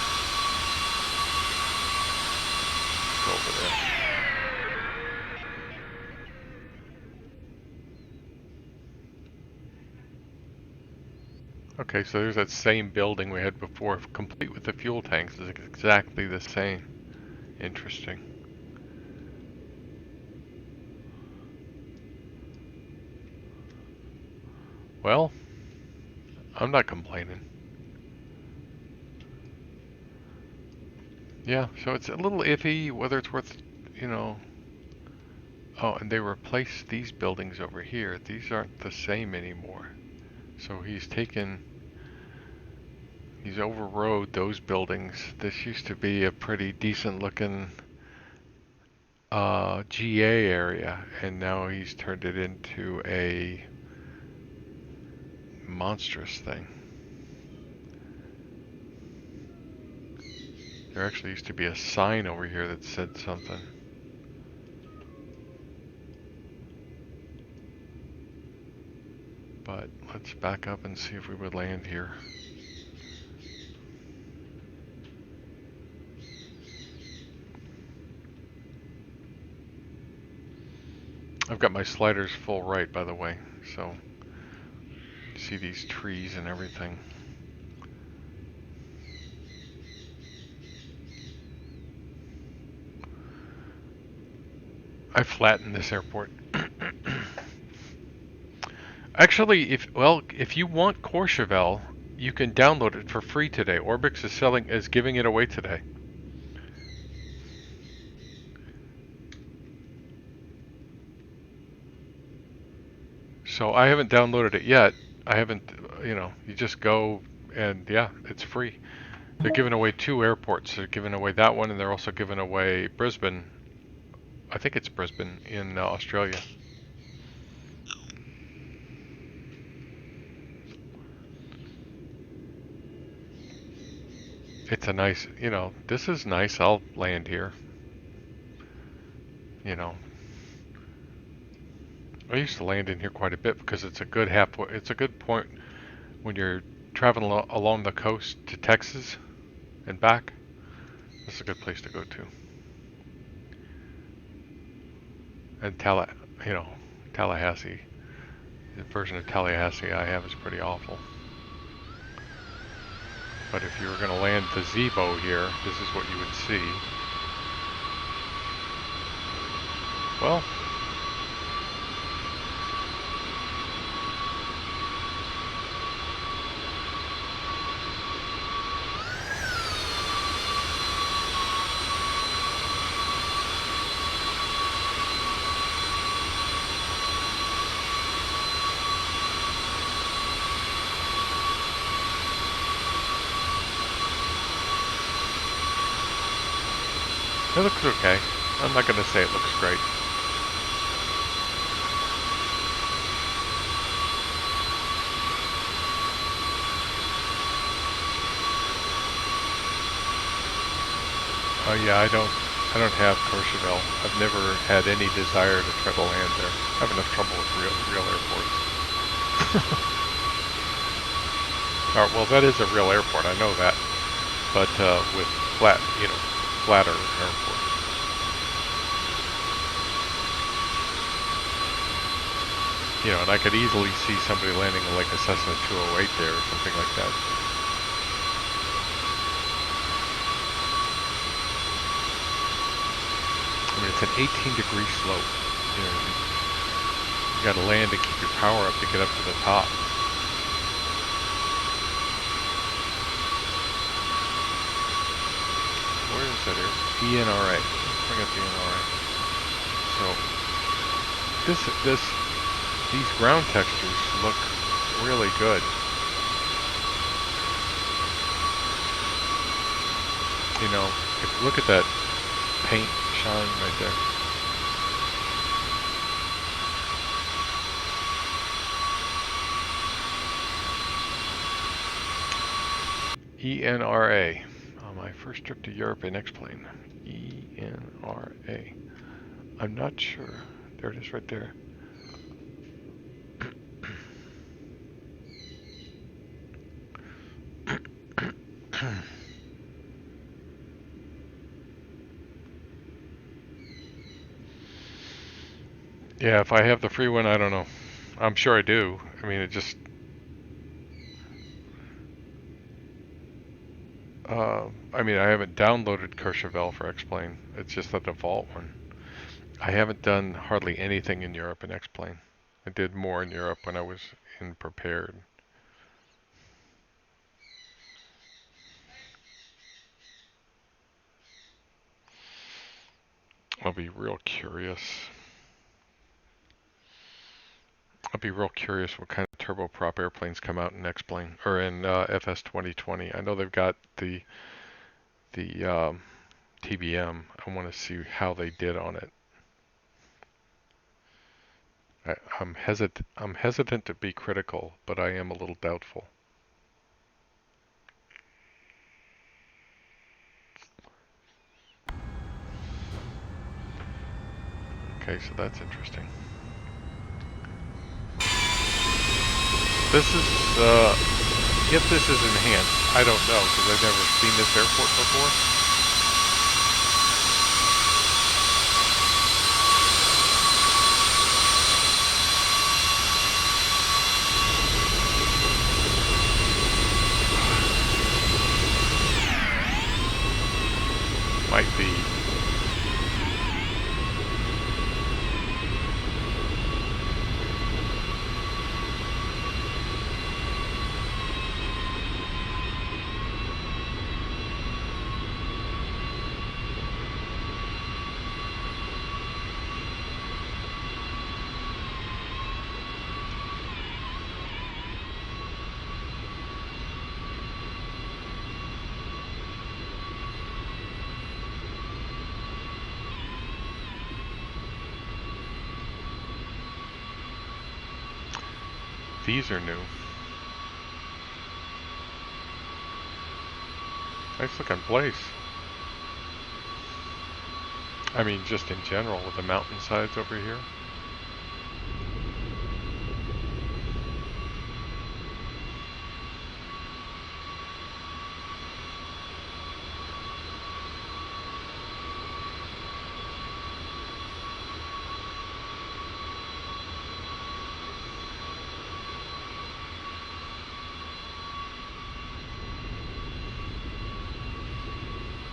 Go over there. Okay, so there's that same building we had before, complete with the fuel tanks. It's exactly the same. Interesting. Well, I'm not complaining. Yeah, so it's a little iffy whether it's worth, you know. Oh, and they replaced these buildings over here. These aren't the same anymore. So he's overrode those buildings. This used to be a pretty decent looking GA area, and now he's turned it into a monstrous thing. There actually used to be a sign over here that said something. But let's back up and see if we would land here. I've got my sliders full right, by the way, so you see these trees and everything. I flattened this airport. Actually, if you want Courchevel, you can download it for free today. Orbx is giving it away today. So I haven't downloaded it yet. I haven't, you just go and yeah, it's free. They're giving away 2 airports. They're giving away that one, and they're also giving away Brisbane. I think it's Brisbane in Australia. It's a nice, this is nice. I'll land here. I used to land in here quite a bit because it's a good point when you're traveling along the coast to Texas and back. This is a good place to go to. And Tallahassee, the version of Tallahassee I have is pretty awful. But if you were going to land the Zebo here, this is what you would see. Well, it looks okay. I'm not going to say it looks great. Oh yeah, I don't have Courchevel. I've never had any desire to try to land there. I have enough trouble with real airports. Well, that is a real airport. I know that, but with flatter airports. And I could easily see somebody landing like a Cessna 208 there or something like that. I mean, it's an 18-degree slope. You got to land to keep your power up to get up to the top. Where is that here? ENRA. Let's bring up the ENRA. So these ground textures look really good. If you look at that paint shine right there. ENRA. On my first trip to Europe in X-plane. ENRA. I'm not sure. There it is right there. Yeah, if I have the free one, I don't know. I'm sure I do. I mean, it just... I haven't downloaded Courchevel for X-plane. It's just the default one. I haven't done hardly anything in Europe in X-plane. I did more in Europe when I was in prepared. I'll be real curious. What kind of turboprop airplanes come out in X-plane or in FS 2020. I know they've got the TBM. I want to see how they did on it. I'm hesitant to be critical, but I am a little doubtful. Okay, so that's interesting. This is, if this is enhanced, I don't know, because I've never seen this airport before. Might be. These are new. Nice looking place. I mean, just in general, with the mountainsides over here.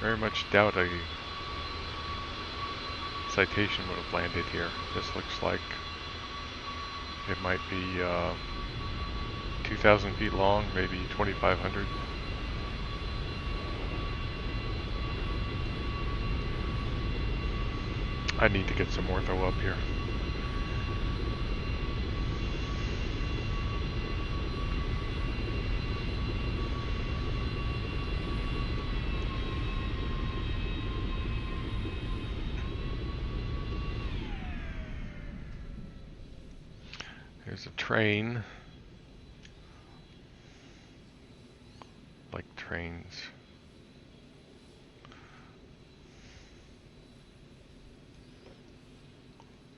Very much doubt a citation would have landed here. This looks like it might be 2,000 feet long, maybe 2,500. I need to get some ortho up here. There's a train. Like trains.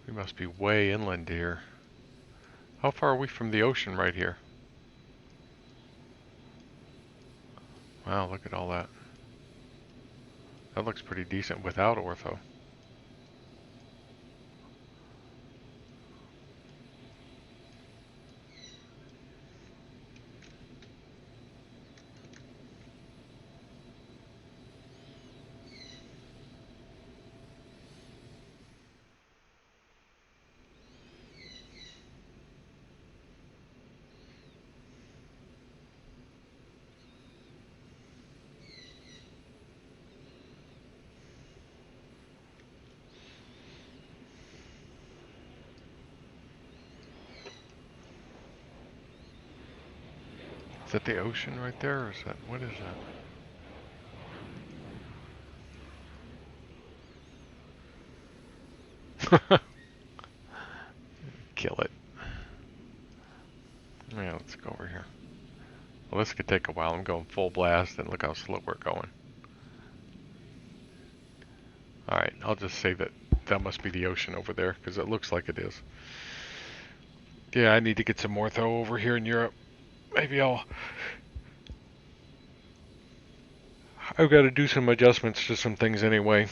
We must be way inland here. How far are we from the ocean right here? Wow, look at all that. That looks pretty decent without ortho. Is that the ocean right there, or is that, what is that? Kill it. Yeah, let's go over here. Well, this could take a while. I'm going full blast, and look how slow we're going. Alright, I'll just say that that must be the ocean over there, because it looks like it is. Yeah, I need to get some ortho over here in Europe. Maybe I've got to do some adjustments to some things anyway.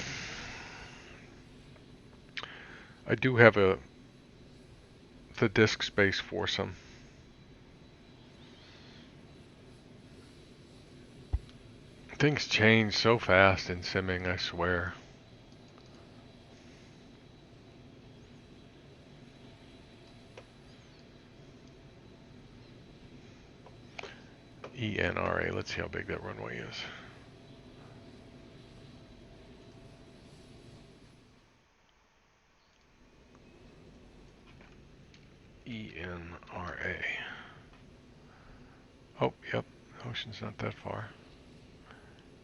I do have the disk space for some. Things change so fast in simming, I swear. ENRA, let's see how big that runway is. ENRA. Oh, yep, ocean's not that far.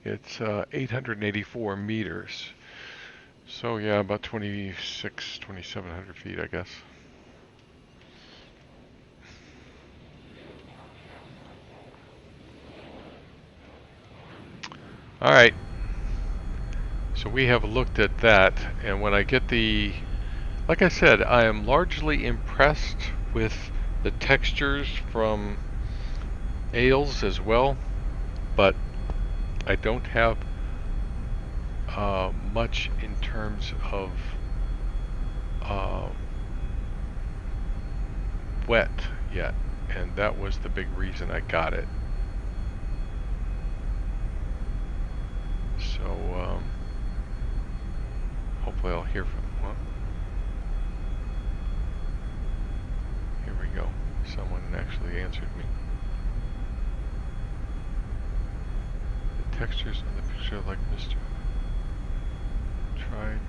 It's 884 meters. So yeah, about 2,700 feet, I guess. Alright, so we have looked at that, and when I get the, like I said, I am largely impressed with the textures from ales as well, but I don't have much in terms of wet yet, and that was the big reason I got it. So hopefully I'll hear from, well, here we go. Someone actually answered me. The textures on the picture like Mr. Tried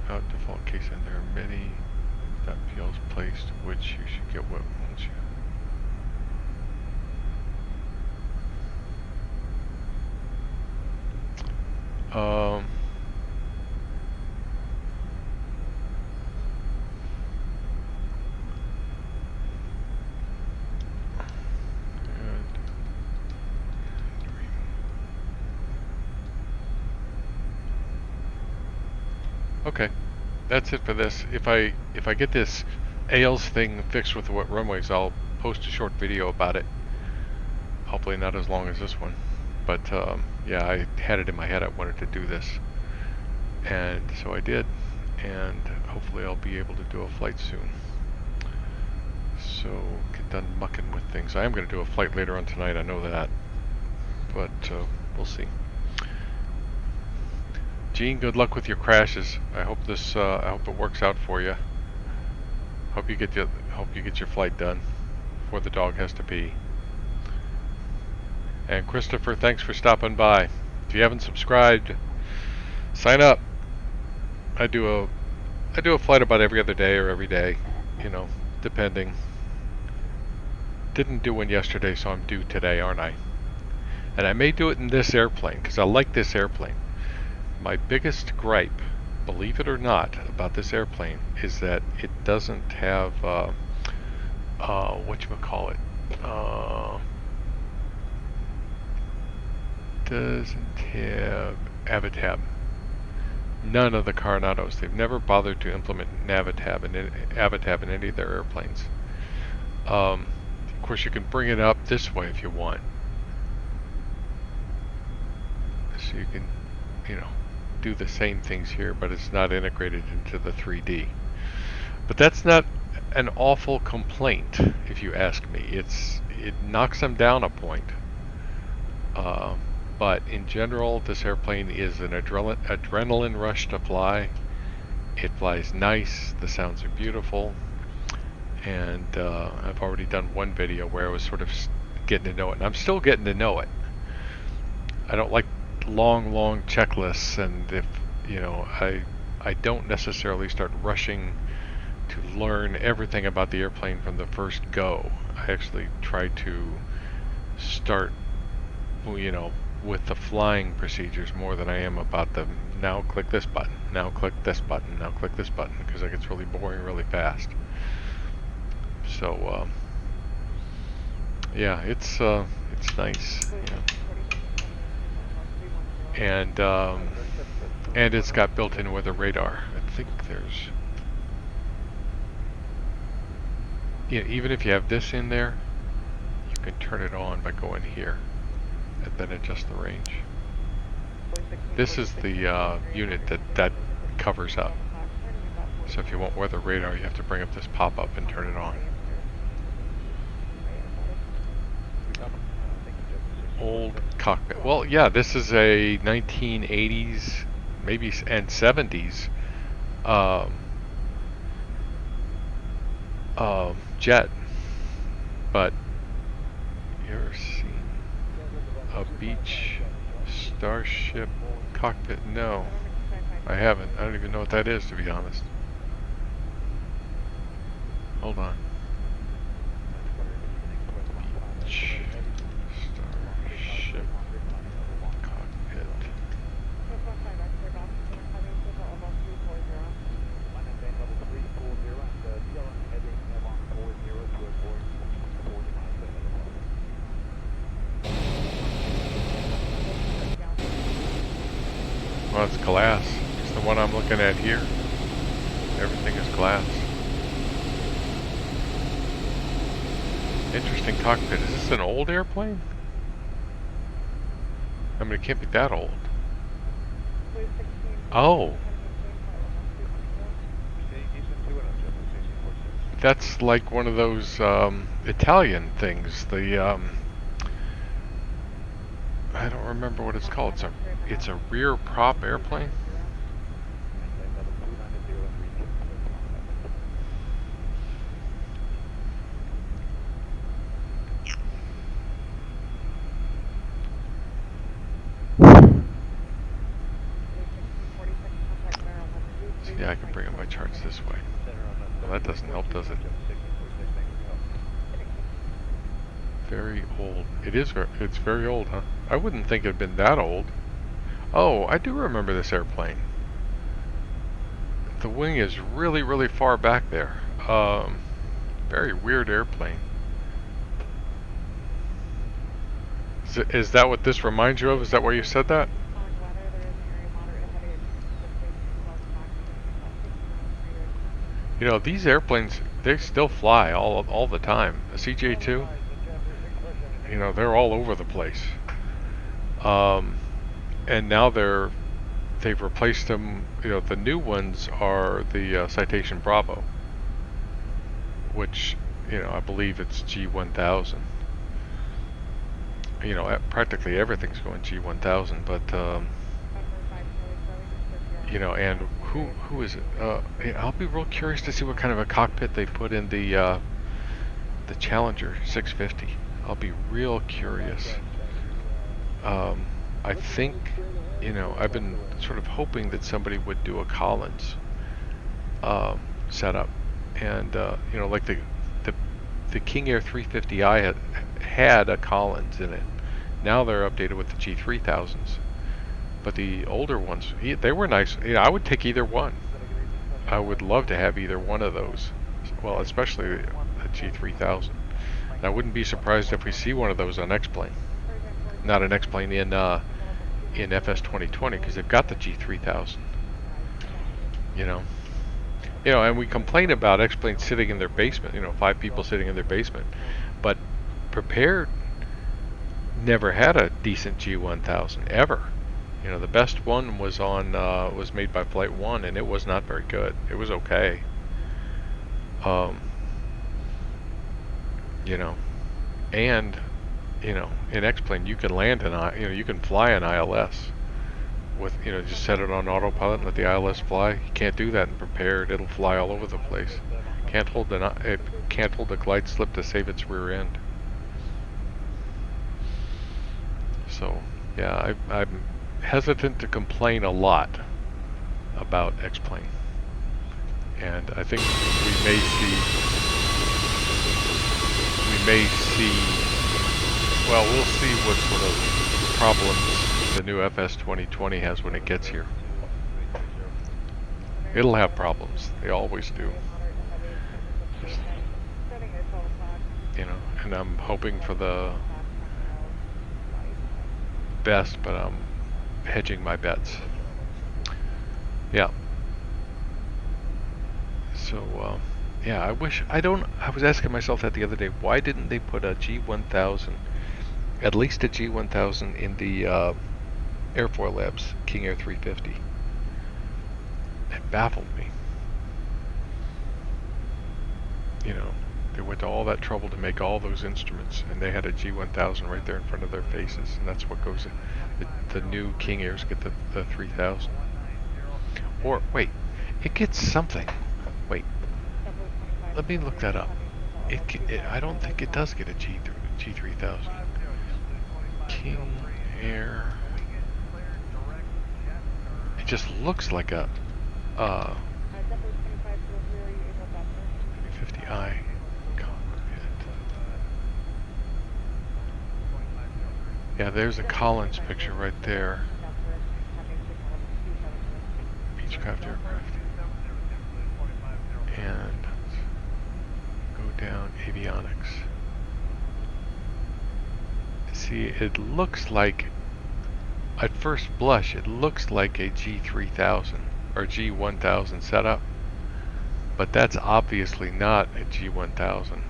out default case, and there are many .pls placed, which you should get wet, won't you? Okay, that's it for this. If I get this AILS thing fixed with what runways, I'll post a short video about it. Hopefully not as long as this one, but yeah, I had it in my head I wanted to do this, and so I did, and hopefully I'll be able to do a flight soon. So get done mucking with things. I am going to do a flight later on tonight, I know that, but we'll see. Gene, good luck with your crashes. I hope it works out for you. Hope you get your flight done before the dog has to pee. And Christopher, thanks for stopping by. If you haven't subscribed, sign up. I do a flight about every other day or every day, you know, depending. Didn't do one yesterday, so I'm due today, aren't I? And I may do it in this airplane because I like this airplane. My biggest gripe, believe it or not, about this airplane is that it doesn't have whatchamacallit, doesn't have Avatab. None of the Coronados. They've never bothered to implement Avatab in any of their airplanes. Of course, you can bring it up this way if you want, so you can, you know, do the same things here, but it's not integrated into the 3D. But that's not an awful complaint, if you ask me. It knocks them down a point. But in general, this airplane is an adrenaline rush to fly. It flies nice. The sounds are beautiful. And I've already done one video where I was sort of getting to know it, and I'm still getting to know it. I don't like long checklists, and if you know, I don't necessarily start rushing to learn everything about the airplane from the first go. I actually try to start, you know, with the flying procedures more than I am about the now click this button, now click this button, now click this button, because it gets really boring really fast. So yeah, it's nice, yeah. And it's got built-in weather radar. I think there's, yeah, even if you have this in there, you can turn it on by going here and then adjust the range. This is the unit that covers up. So if you want weather radar, you have to bring up this pop-up and turn it on. Old cockpit. Well, yeah, this is a 1980s, maybe, and 70s jet. But you ever seen a beach starship cockpit? No, I haven't. I don't even know what that is, to be honest. Hold on. Beach starship cockpit. Well, it's glass. It's the one I'm looking at here. Everything is glass. Interesting cockpit. Is this an old airplane? I mean, it can't be that old. Oh. That's like one of those Italian things. The I don't remember what it's called. It's a rear prop airplane. Yeah, I can bring up my charts this way. Well, that doesn't help, does it? Very old. It's very old, huh? I wouldn't think it had been that old. Oh, I do remember this airplane. The wing is really far back there. Very weird airplane. Is that what this reminds you of? Is that why you said that? You know, these airplanes, they still fly all the time. A CJ2, you know, they're all over the place. And now they've replaced them. You know, the new ones are the Citation Bravo, which, you know, I believe it's G1000. You know, practically everything's going G1000, but you know, and who is it? I'll be real curious to see what kind of a cockpit they put in the Challenger 650. I'll be real curious. I think, you know, I've been sort of hoping that somebody would do a Collins setup, and you know, like the King Air 350i had a Collins in it. Now they're updated with the G3000s, but the older ones, they were nice. You know, I would take either one. I would love to have either one of those. Well, especially the G3000. And I wouldn't be surprised if we see one of those on X-Plane. Not an X-Plane in FS 2020, because they've got the G3000. You know, and we complain about X-Planes sitting in their basement. You know, 5 people sitting in their basement, but Prepared never had a decent G1000 ever. You know, the best one was was made by Flight 1, and it was not very good. It was okay. You know, and you know, in X-Plane you can land you can fly an ILS with, you know, just set it on autopilot and let the ILS fly. You can't do that in Prepared. It'll fly all over the place. It can't hold the glide slip to save its rear end. So yeah, I'm hesitant to complain a lot about X-Plane, and I think we may see, well, we'll see what sort of problems the new FS 2020 has when it gets here. It'll have problems. They always do. You know, and I'm hoping for the best, but I'm hedging my bets. Yeah. So, yeah, I was asking myself that the other day, why didn't they put a G1000, at least a G1000 in the Airfoil Labs King Air 350? It baffled me. You know, they went to all that trouble to make all those instruments, and they had a G1000 right there in front of their faces, and that's what goes in. The new King Airs get the 3000. Or, wait, it gets something. Wait, let me look that up. I don't think it does get a G3000. King Air. It just looks like a 350i cockpit. Yeah, there's a Collins picture right there. Beechcraft aircraft. And go down avionics. See, it looks like, at first blush, it looks like a G3000 or G1000 setup, but that's obviously not a G1000.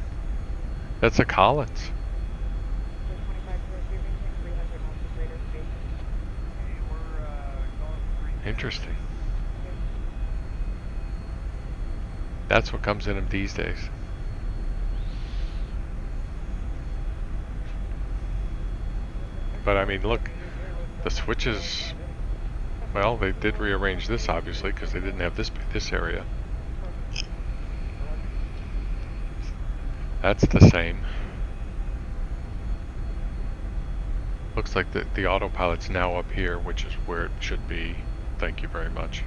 That's a Collins. Interesting. That's what comes in them these days. But I mean, look, the switches, well, they did rearrange this obviously because they didn't have this area. That's the same. Looks like the autopilot's now up here, which is where it should be. Thank you very much.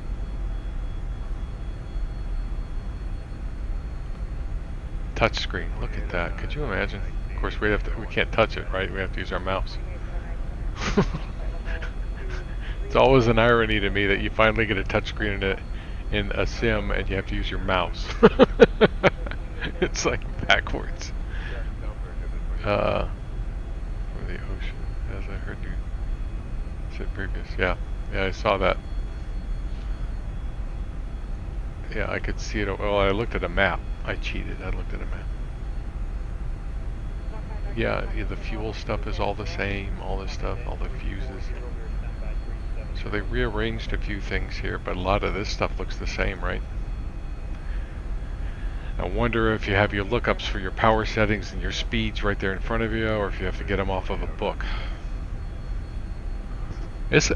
Touchscreen, look at that. Could you imagine? Of course, we can't touch it, right? We have to use our mouse. It's always an irony to me that you finally get a touchscreen in a sim and you have to use your mouse. It's like backwards. From the ocean, as I heard you said previous. Yeah, I saw that. Yeah, I could see it. Well, I looked at a map. I cheated. I looked at a map. Yeah, the fuel stuff is all the same. All this stuff, all the fuses. So they rearranged a few things here, but a lot of this stuff looks the same, right? I wonder if you have your lookups for your power settings and your speeds right there in front of you, or if you have to get them off of a book. It's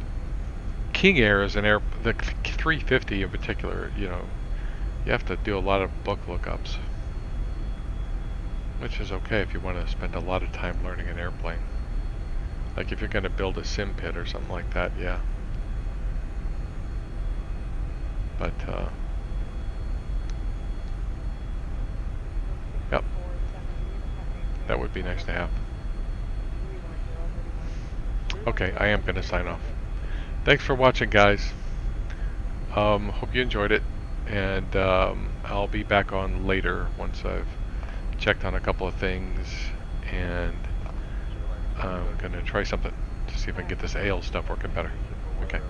King Air is an air, the 350 in particular, you know, you have to do a lot of book lookups, which is okay if you want to spend a lot of time learning an airplane. Like if you're going to build a sim pit or something like that, yeah. But, yep, that would be nice to have. Okay, I am going to sign off. Thanks for watching, guys. Hope you enjoyed it, and I'll be back on later once I've checked on a couple of things, and I'm going to try something to see if I can get this ale stuff working better. Okay.